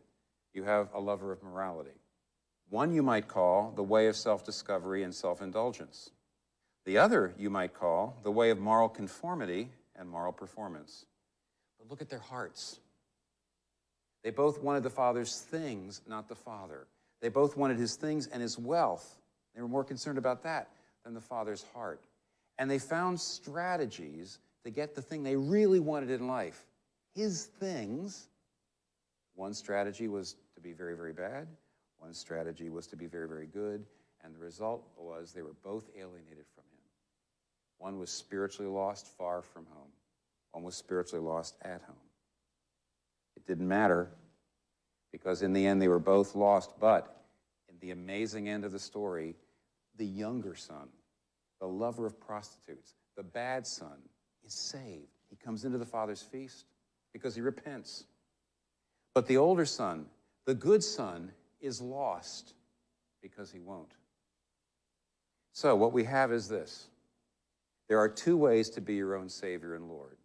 you have a lover of morality. One you might call the way of self-discovery and self-indulgence. The other you might call the way of moral conformity and moral performance. But look at their hearts. They both wanted the father's things, not the father. They both wanted his things and his wealth. They were more concerned about that than the father's heart. And they found strategies to get the thing they really wanted in life, his things. One strategy was to be very, very bad. One strategy was to be very, very good. And the result was they were both alienated from him. One was spiritually lost far from home. One was spiritually lost at home. It didn't matter, because in the end they were both lost. But in the amazing end of the story, the younger son, the lover of prostitutes, the bad son, is saved. He comes into the father's feast because he repents. But the older son, the good son, is lost because he won't. So what we have is this. There are two ways to be your own Savior and Lord.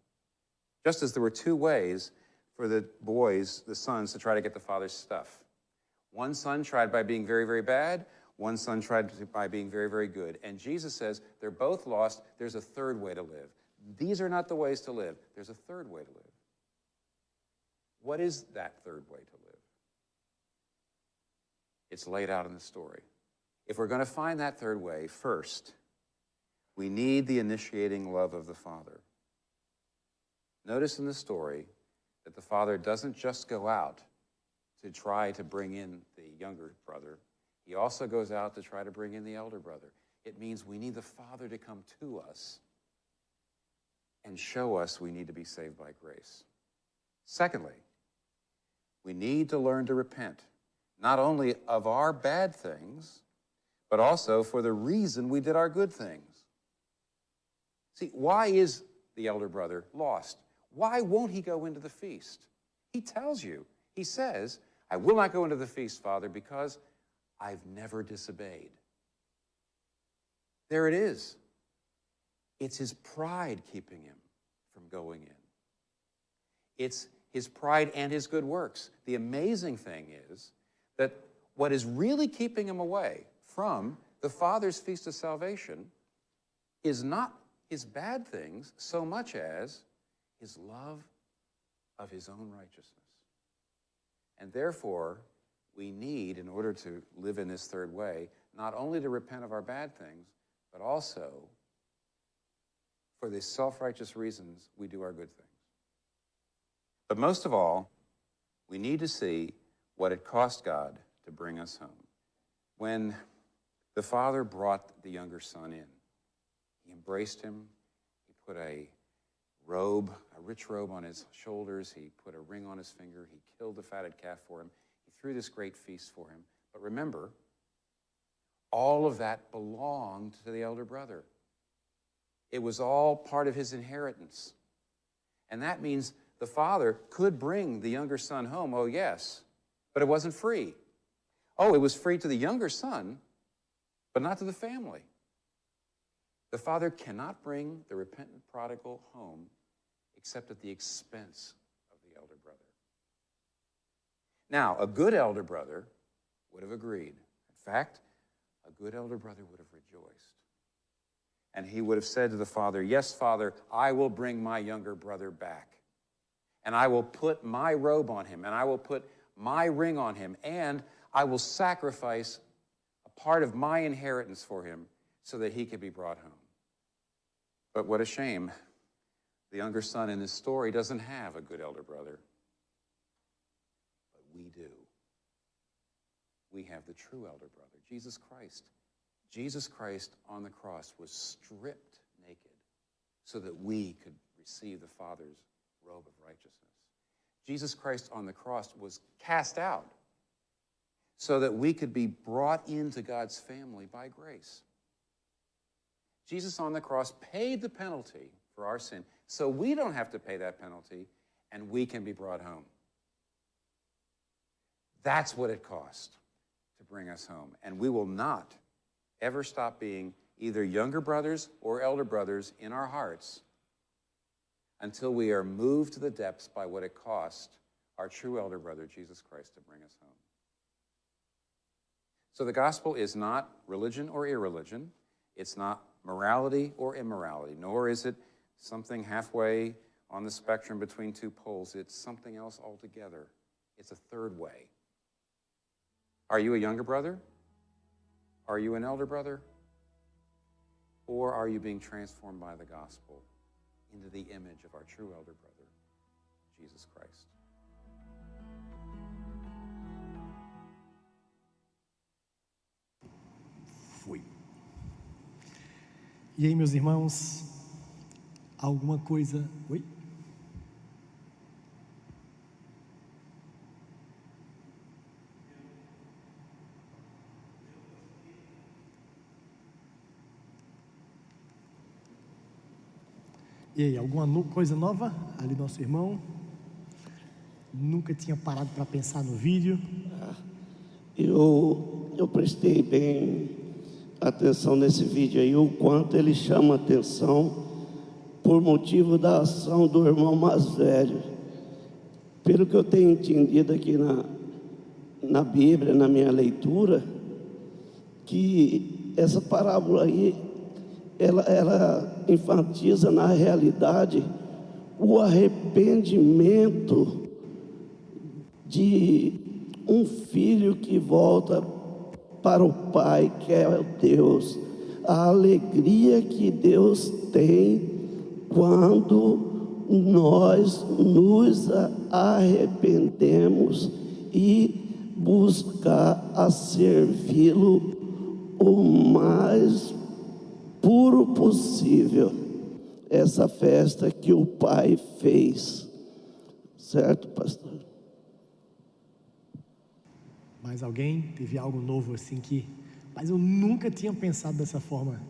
Just as there were two ways for the boys, the sons, to try to get the father's stuff. One son tried by being very, very bad. One son tried by being very, very good. And Jesus says they're both lost. There's a third way to live. These are not the ways to live. There's a third way to live. What is that third way to live? It's laid out in the story. If we're going to find that third way, first, we need the initiating love of the Father. Notice in the story that the father doesn't just go out to try to bring in the younger brother. He also goes out to try to bring in the elder brother. It means we need the Father to come to us and show us we need to be saved by grace. Secondly, we need to learn to repent, not only of our bad things, but also for the reason we did our good things. See, why is the elder brother lost? Why won't he go into the feast? He tells you. He says, I will not go into the feast, Father, because I've never disobeyed. There it is. It's his pride keeping him from going in. It's his pride and his good works. The amazing thing is that what is really keeping him away from the Father's feast of salvation is not his bad things so much as his love of his own righteousness. And therefore, we need, in order to live in this third way, not only to repent of our bad things, but also for the self-righteous reasons we do our good things. But most of all, we need to see what it cost God to bring us home. When the father brought the younger son in, he embraced him, he put a robe, a rich robe on his shoulders, he put a ring on his finger, he killed the fatted calf for him, he threw this great feast for him. But remember, all of that belonged to the elder brother. It was all part of his inheritance. And that means the father could bring the younger son home, oh yes, but it wasn't free. Oh, it was free to the younger son, but not to the family. The father cannot bring the repentant prodigal home except at the expense of the elder brother. Now, a good elder brother would have agreed. In fact, a good elder brother would have rejoiced. And he would have said to the father, yes, Father, I will bring my younger brother back. And I will put my robe on him, and I will put my ring on him, and I will sacrifice a part of my inheritance for him so that he can be brought home. But what a shame. The younger son in this story doesn't have a good elder brother. But we do. We have the true elder brother, Jesus Christ. Jesus Christ on the cross was stripped naked so that we could receive the Father's robe of righteousness. Jesus Christ on the cross was cast out so that we could be brought into God's family by grace. Jesus on the cross paid the penalty for our sin so we don't have to pay that penalty and we can be brought home. That's what it cost to bring us home. And we will not ever stop being either younger brothers or elder brothers in our hearts until we are moved to the depths by what it cost our true elder brother, Jesus Christ, to bring us home. So the gospel is not religion or irreligion. It's not morality or immorality, nor is it something halfway on the spectrum between two poles. It's something else altogether. It's a third way. Are you a younger brother? Are you an elder brother? Or are you being transformed by the gospel into the image of our true elder brother, Jesus Christ? Fui. E aí, meus irmãos, alguma coisa... Oi? E aí, alguma coisa nova? Ali, nosso irmão. Nunca tinha parado para pensar no vídeo. Eu prestei bem atenção nesse vídeo aí, o quanto ele chama atenção por motivo da ação do irmão mais velho. Pelo que eu tenho entendido aqui na Bíblia, na minha leitura, que essa parábola aí, ela enfatiza na realidade o arrependimento de um filho que volta para o Pai, que é o Deus, a alegria que Deus tem quando nós nos arrependemos e buscar a servi-lo o mais puro possível. Essa festa que o Pai fez, certo, pastor? Mais alguém teve algo novo assim que... Mas eu nunca tinha pensado dessa forma.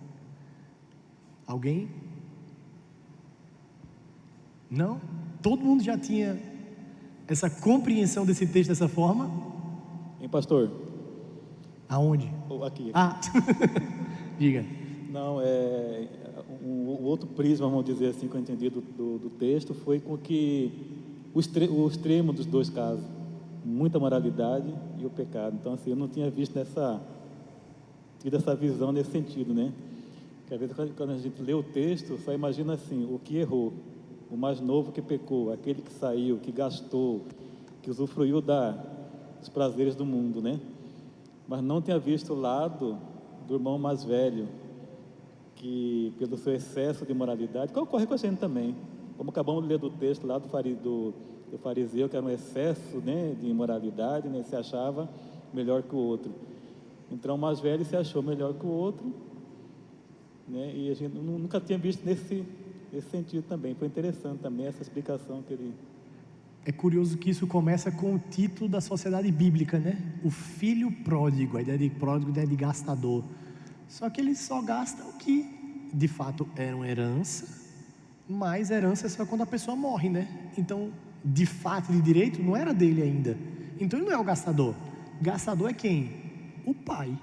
Alguém? Não? Todo mundo já tinha essa compreensão desse texto dessa forma? Hein, pastor? Aonde? Aqui. Ah, diga. Não, o outro prisma, vamos dizer assim, que eu entendi do texto, foi com que o extremo dos dois casos, muita moralidade e o pecado. Então, assim, eu não tinha visto tido essa visão nesse sentido, né? Porque às vezes quando a gente lê o texto, só imagina assim, o que errou, o mais novo que pecou, aquele que saiu, que gastou, que usufruiu dos prazeres do mundo, né? Mas não tinha visto o lado do irmão mais velho, que pelo seu excesso de moralidade, que ocorre com a gente também, como acabamos de ler do texto lá do fariseu, que era um excesso, né, de imoralidade, né, se achava melhor que o outro. Então o mais velho se achou melhor que o outro, né, e a gente nunca tinha visto nesse sentido também. Foi interessante também essa explicação que ele... É curioso que isso começa com o título da sociedade bíblica, né? O filho pródigo, a ideia de pródigo, a ideia de gastador. Só que ele só gasta o que de fato era uma herança Mas herança é só quando a pessoa morre, né? Então, de fato, de direito, não era dele ainda. Então ele não é o gastador. Gastador é quem? O pai.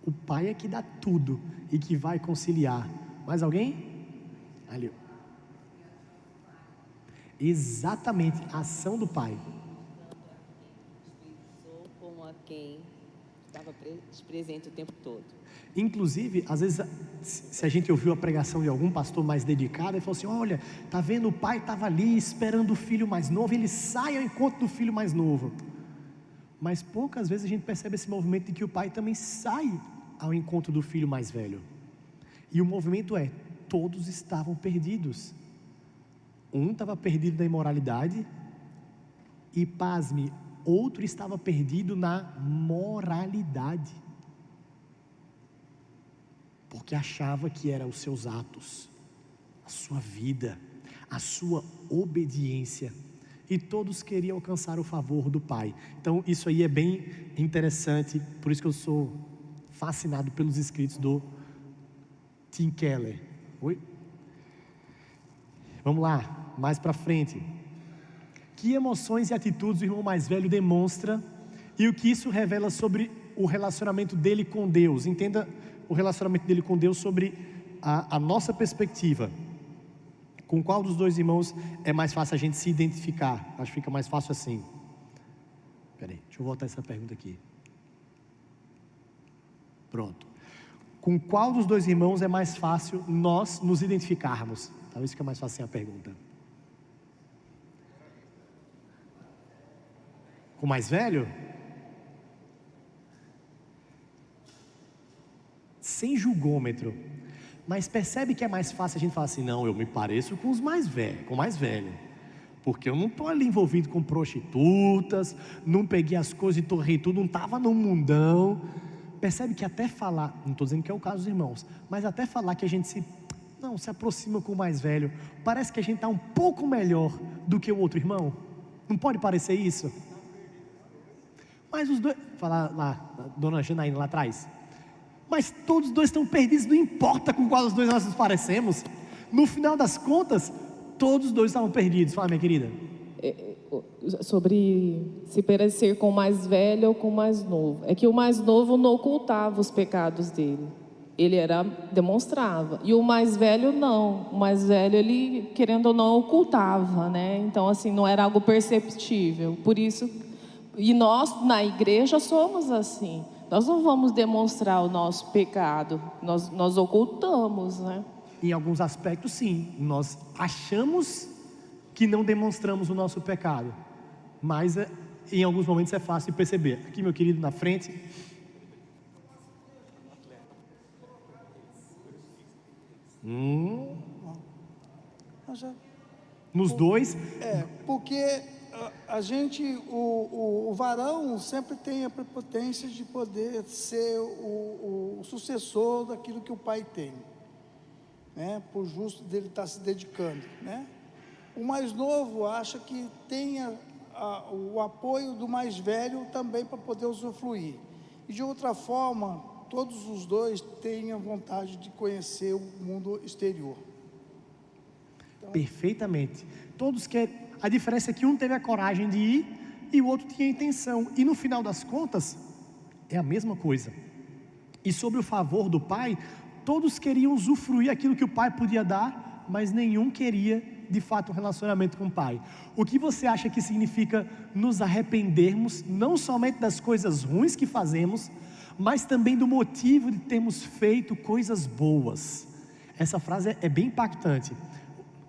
O pai é que dá tudo e que vai conciliar. Mais alguém? Ali. Exatamente, a ação do pai. Como a quem estava presente o tempo todo. Inclusive, às vezes, se a gente ouviu a pregação de algum pastor mais dedicado, ele falou assim: olha, tá vendo, o pai estava ali esperando o filho mais novo, ele sai ao encontro do filho mais novo. Mas poucas vezes a gente percebe esse movimento de que o pai também sai ao encontro do filho mais velho. E o movimento é: todos estavam perdidos. Um estava perdido na imoralidade e, pasme, outro estava perdido na moralidade. Porque achava que eram os seus atos, a sua vida, a sua obediência. E todos queriam alcançar o favor do Pai. Então isso aí é bem interessante. Por isso que eu sou fascinado pelos escritos do Tim Keller. Oi? Vamos lá, mais para frente. Que emoções e atitudes o irmão mais velho demonstra e o que isso revela sobre o relacionamento dele com Deus? Entenda o relacionamento dele com Deus sobre a nossa perspectiva. Com qual dos dois irmãos é mais fácil a gente se identificar? Acho que fica mais fácil assim. Espera aí, deixa eu voltar essa pergunta aqui. Pronto. Com qual dos dois irmãos é mais fácil nós nos identificarmos? Talvez fique mais fácil assim a pergunta. Com o mais velho? Sem julgômetro. Mas percebe que é mais fácil a gente falar assim: não, eu me pareço com os mais velhos, com o mais velho, porque eu não estou ali envolvido com prostitutas, não peguei as coisas e torrei tudo, não estava no mundão. Percebe que até falar, não estou dizendo que é o caso dos irmãos, mas até falar que a gente se aproxima com o mais velho, parece que a gente está um pouco melhor do que o outro irmão. Não pode parecer isso? Mas os dois, falar lá, dona Janaína lá atrás, mas todos os dois estão perdidos, não importa com qual dos dois nós nos parecemos. No final das contas, todos os dois estavam perdidos. Fala, minha querida. Sobre se parecer com o mais velho ou com o mais novo. É que o mais novo não ocultava os pecados dele. Ele demonstrava. E o mais velho não. O mais velho, ele, querendo ou não, ocultava, né? Então, assim, não era algo perceptível. Por isso, e nós, na igreja, somos assim. Nós não vamos demonstrar o nosso pecado, nós ocultamos, né? Em alguns aspectos, sim. Nós achamos que não demonstramos o nosso pecado, mas em alguns momentos é fácil de perceber. Aqui, meu querido, na frente. Nos dois. Porque a gente, o varão sempre tem a prepotência de poder ser o sucessor daquilo que o pai tem, né? Por justo dele estar se dedicando, né? O mais novo acha que tenha o apoio do mais velho também para poder usufruir. E de outra forma, todos os dois têm a vontade de conhecer o mundo exterior. Então, perfeitamente. Todos querem. A diferença é que um teve a coragem de ir e o outro tinha a intenção. E no final das contas, é a mesma coisa. E sobre o favor do pai, todos queriam usufruir aquilo que o pai podia dar, mas nenhum queria, de fato, um relacionamento com o pai. O que você acha que significa nos arrependermos, não somente das coisas ruins que fazemos, mas também do motivo de termos feito coisas boas? Essa frase é bem impactante.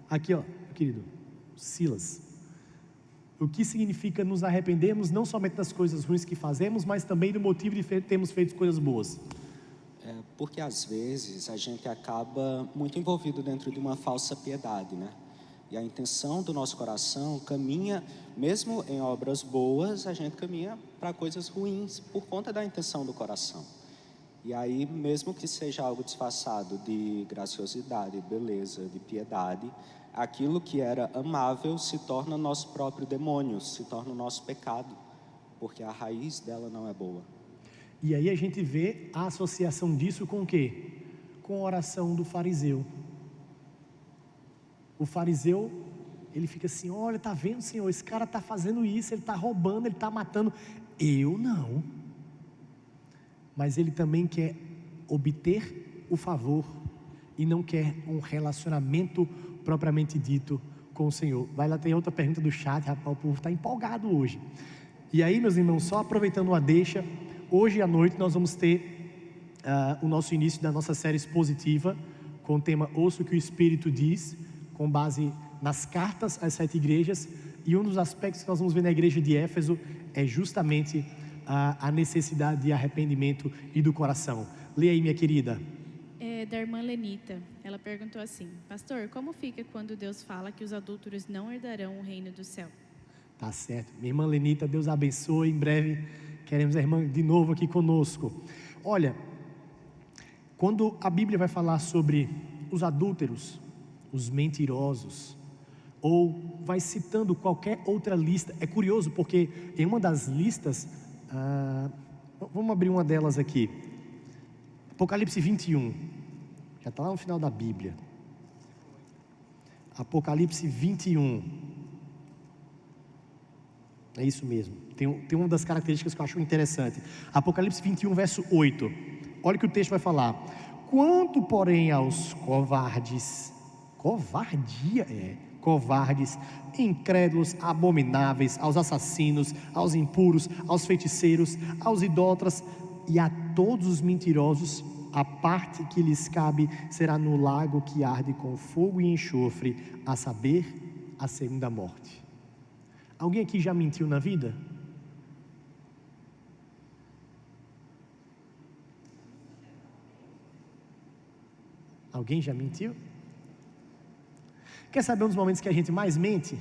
Aqui, ó, querido Silas, o que significa nos arrependermos não somente das coisas ruins que fazemos, mas também do motivo de termos feito coisas boas? Porque às vezes a gente acaba muito envolvido dentro de uma falsa piedade, né? E a intenção do nosso coração caminha, mesmo em obras boas, a gente caminha para coisas ruins por conta da intenção do coração. E aí, mesmo que seja algo disfarçado de graciosidade, beleza, de piedade, aquilo que era amável se torna nosso próprio demônio, se torna o nosso pecado, porque a raiz dela não é boa. E aí a gente vê a associação disso com o quê? Com a oração do fariseu. O fariseu, ele fica assim: olha, tá vendo, Senhor, esse cara está fazendo isso, ele está roubando, ele está matando. Eu não. Mas ele também quer obter o favor e não quer um relacionamento propriamente dito com o Senhor. Vai lá, tem outra pergunta do chat, rapaz, o povo está empolgado hoje. E aí, meus irmãos, só aproveitando uma deixa, hoje à noite nós vamos ter o nosso início da nossa série expositiva, com o tema Ouça o que o Espírito diz, com base nas cartas às 7 igrejas, e um dos aspectos que nós vamos ver na igreja de Éfeso é justamente a necessidade de arrependimento e do coração. Leia aí, minha querida. Da irmã Lenita, ela perguntou assim: pastor, como fica quando Deus fala que os adúlteros não herdarão o reino do céu? Tá certo, minha irmã Lenita, Deus abençoe, em breve queremos a irmã de novo aqui conosco. Olha, quando a Bíblia vai falar sobre os adúlteros, os mentirosos, ou vai citando qualquer outra lista, é curioso porque em uma das listas, vamos abrir uma delas aqui, Apocalipse 21, já está lá no final da Bíblia, Apocalipse 21, é isso mesmo, tem uma das características que eu acho interessante, Apocalipse 21 verso 8, olha o que o texto vai falar: quanto porém aos covardes, covardes, incrédulos, abomináveis, aos assassinos, aos impuros, aos feiticeiros, aos idólatras e a todos os mentirosos, a parte que lhes cabe será no lago que arde com fogo e enxofre, a saber, a segunda morte. Alguém aqui já mentiu na vida? Alguém já mentiu? Quer saber um dos momentos que a gente mais mente?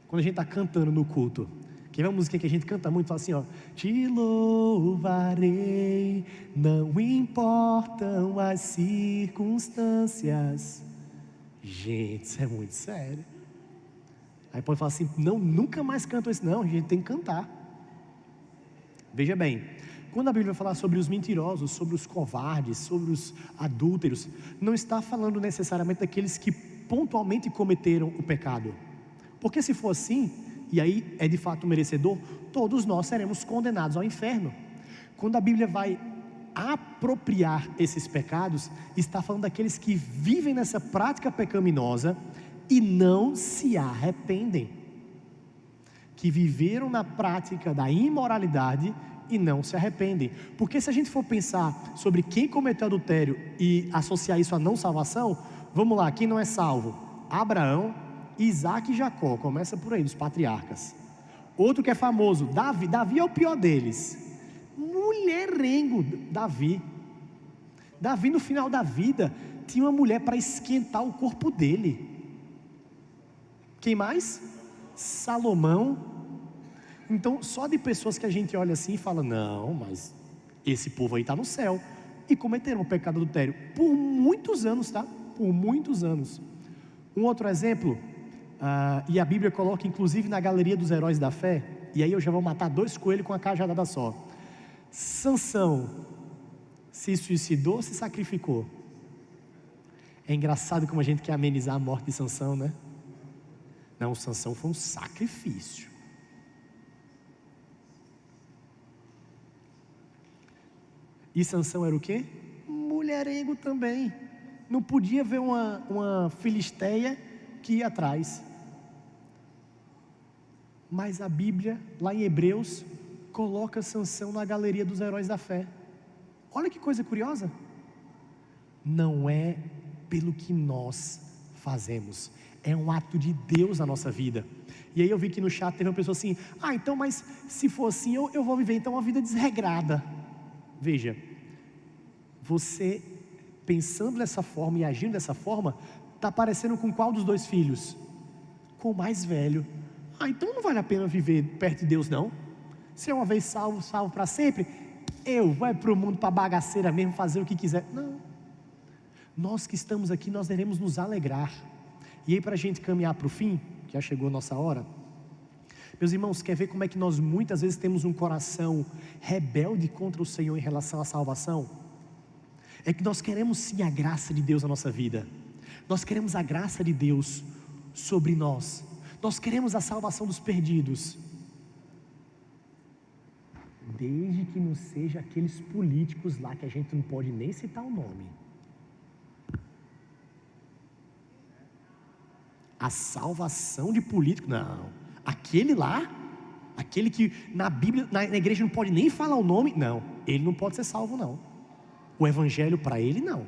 Quando a gente está cantando no culto. Quer ver uma música que a gente canta muito? Fala assim, ó: te louvarei, não importam as circunstâncias. Gente, isso é muito sério. Aí pode falar assim: não, nunca mais canto isso. Não, a gente tem que cantar. Veja bem, quando a Bíblia vai falar sobre os mentirosos, sobre os covardes, sobre os adúlteros, não está falando necessariamente daqueles que pontualmente cometeram o pecado, porque se for assim, e aí é de fato merecedor, todos nós seremos condenados ao inferno. Quando a Bíblia vai apropriar esses pecados, está falando daqueles que vivem nessa prática pecaminosa e não se arrependem, que viveram na prática da imoralidade e não se arrependem. Porque se a gente for pensar sobre quem cometeu adultério e associar isso à não salvação, vamos lá, quem não é salvo? Abraão, Isaac e Jacó, começa por aí, dos patriarcas. Outro que é famoso, Davi. Davi é o pior deles. Mulherengo, Davi no final da vida tinha uma mulher para esquentar o corpo dele. Quem mais? Salomão. Então, só de pessoas que a gente olha assim e fala: não, mas esse povo aí está no céu, e cometeram o pecado adultério por muitos anos, tá? Por muitos anos. Um outro exemplo, e a Bíblia coloca inclusive na galeria dos heróis da fé, e aí eu já vou matar 2 coelhos com a cajadada só. Sansão se suicidou, se sacrificou. É engraçado como a gente quer amenizar a morte de Sansão, né? Não, Sansão foi um sacrifício. E Sansão era o quê? Mulherengo também. Não podia ver uma filisteia que ia atrás. Mas a Bíblia, lá em Hebreus, coloca Sansão na galeria dos heróis da fé. Olha que coisa curiosa. Não é pelo que nós fazemos, é um ato de Deus na nossa vida. E aí eu vi que no chat teve uma pessoa assim: então, mas se for assim, eu vou viver então uma vida desregrada. Veja, você pensando dessa forma e agindo dessa forma, está parecendo com qual dos 2 filhos? Com o mais velho. Então não vale a pena viver perto de Deus não. Se é uma vez salvo, salvo para sempre. Vai para o mundo para bagaceira mesmo, fazer o que quiser. Não. Nós que estamos aqui, nós devemos nos alegrar. E aí, para a gente caminhar para o fim, já chegou a nossa hora, meus irmãos, quer ver como é que nós muitas vezes temos um coração rebelde contra o Senhor em relação à salvação? É que nós queremos sim a graça de Deus na nossa vida, Nós queremos a graça de Deus sobre nós. Nós queremos a salvação dos perdidos. Desde que não seja aqueles políticos lá que a gente não pode nem citar o nome. A salvação de político, não. Aquele lá, aquele que na Bíblia, na igreja não pode nem falar o nome, não. Ele não pode ser salvo, não. O evangelho para ele, não.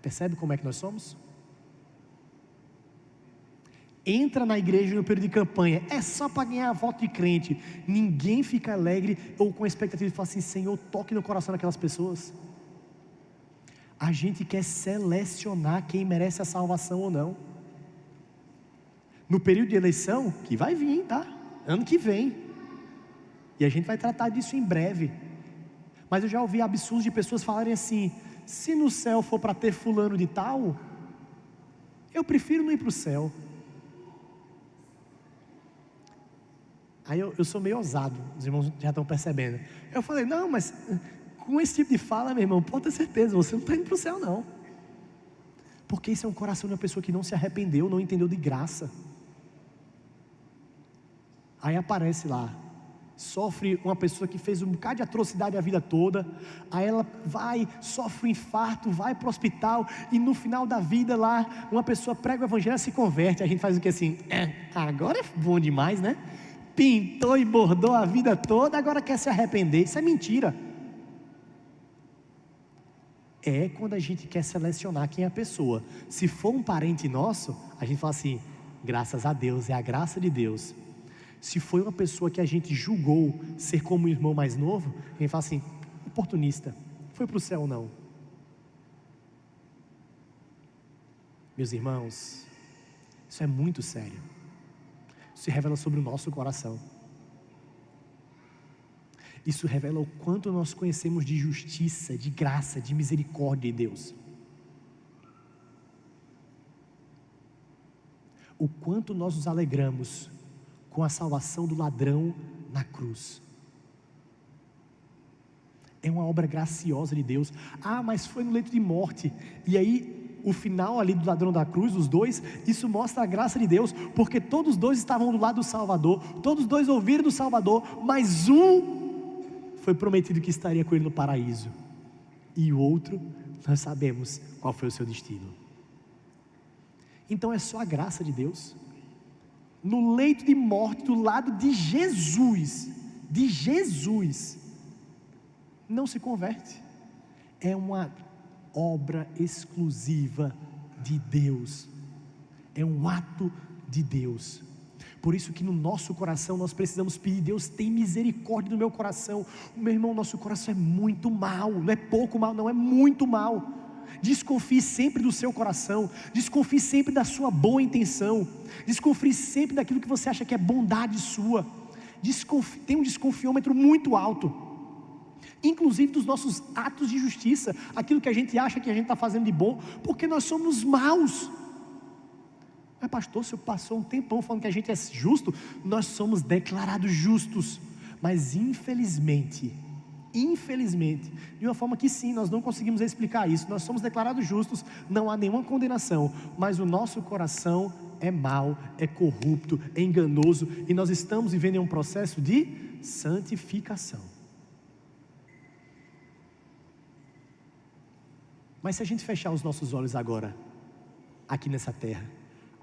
Percebe como é que nós somos? Entra na igreja no período de campanha, é só para ganhar voto de crente. Ninguém fica alegre ou com a expectativa de falar assim: Senhor, toque no coração daquelas pessoas. A gente quer selecionar quem merece a salvação ou não. No período de eleição, que vai vir, tá? Ano que vem. E a gente vai tratar disso em breve. Mas eu já ouvi absurdos de pessoas falarem assim: se no céu for para ter fulano de tal, eu prefiro não ir para o céu. Aí eu sou meio ousado, os irmãos já estão percebendo. Eu falei: não, mas com esse tipo de fala, meu irmão, pode ter certeza, você não está indo para o céu, não. Porque esse é um coração de uma pessoa que não se arrependeu, não entendeu de graça. Aí aparece lá, sofre uma pessoa que fez um bocado de atrocidade a vida toda, aí ela vai, sofre um infarto, vai para o hospital, e no final da vida lá, uma pessoa prega o evangelho e se converte. A gente faz o que assim? Agora é bom demais, né? Pintou e bordou a vida toda, agora quer se arrepender. Isso é mentira. É quando a gente quer selecionar quem é a pessoa. Se for um parente nosso, a gente fala assim: graças a Deus, é a graça de Deus. Se foi uma pessoa que a gente julgou ser como o irmão mais novo, a gente fala assim: oportunista, foi para o céu ou não? Meus irmãos, isso é muito sério. Isso se revela sobre o nosso coração. Isso revela o quanto nós conhecemos de justiça, de graça, de misericórdia de Deus. O quanto nós nos alegramos com a salvação do ladrão na cruz. É uma obra graciosa de Deus. Ah, mas foi no leito de morte. E aí, o final ali do ladrão da cruz, os dois, isso mostra a graça de Deus, porque todos os dois estavam do lado do Salvador, todos os dois ouviram do Salvador, mas um foi prometido que estaria com ele no paraíso, e o outro, nós sabemos qual foi o seu destino. Então é só a graça de Deus. No leito de morte, do lado de Jesus, não se converte. É uma obra exclusiva de Deus, é um ato de Deus. Por isso que no nosso coração nós precisamos pedir: Deus, tem misericórdia do meu coração. Meu irmão, nosso coração é muito mau, não é pouco mal, não, é muito mau. Desconfie sempre do seu coração, desconfie sempre da sua boa intenção, desconfie sempre daquilo que você acha que é bondade sua. Tem um desconfiômetro muito alto, inclusive dos nossos atos de justiça, aquilo que a gente acha que a gente está fazendo de bom, porque nós somos maus. Mas pastor, o senhor passou um tempão falando que a gente é justo. Nós somos declarados justos, mas infelizmente, de uma forma que sim, nós não conseguimos explicar isso. Nós somos declarados justos, não há nenhuma condenação, mas o nosso coração é mau, é corrupto, é enganoso, e nós estamos vivendo em um processo de santificação. Mas se a gente fechar os nossos olhos agora, aqui nessa terra,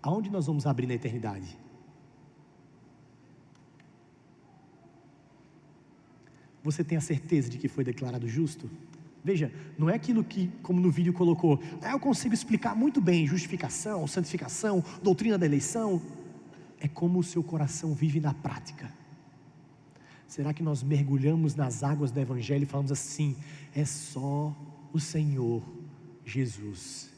aonde nós vamos abrir na eternidade? Você tem a certeza de que foi declarado justo? Veja, não é aquilo que, como no vídeo colocou, eu consigo explicar muito bem justificação, santificação, doutrina da eleição. É como o seu coração vive na prática. Será que nós mergulhamos nas águas do Evangelho e falamos assim: é só o Senhor Jesus,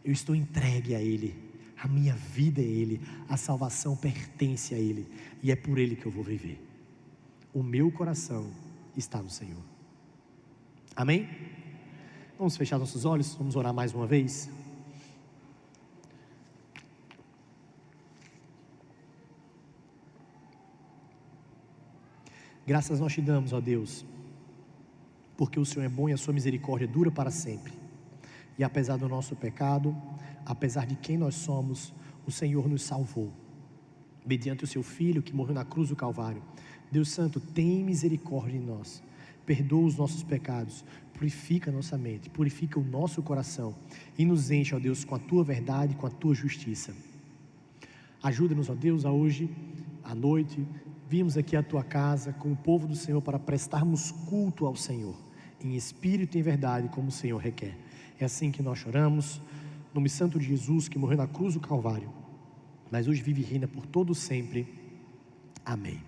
eu estou entregue a Ele, a minha vida é Ele, a salvação pertence a Ele, e é por Ele que eu vou viver. O meu coração está no Senhor. Amém? Vamos fechar nossos olhos, vamos orar mais uma vez. Graças nós te damos, ó Deus, porque o Senhor é bom e a sua misericórdia dura para sempre. E apesar do nosso pecado, apesar de quem nós somos, o Senhor nos salvou, mediante o seu Filho que morreu na cruz do Calvário. Deus Santo, tem misericórdia de nós, perdoa os nossos pecados, purifica a nossa mente, purifica o nosso coração e nos enche, ó Deus, com a Tua verdade, com a Tua justiça. Ajuda-nos, ó Deus, a hoje, à noite, vimos aqui à Tua casa com o povo do Senhor para prestarmos culto ao Senhor, em espírito e em verdade, como o Senhor requer. É assim que nós choramos, no nome santo de Jesus, que morreu na cruz do Calvário, mas hoje vive e reina por todo sempre. Amém.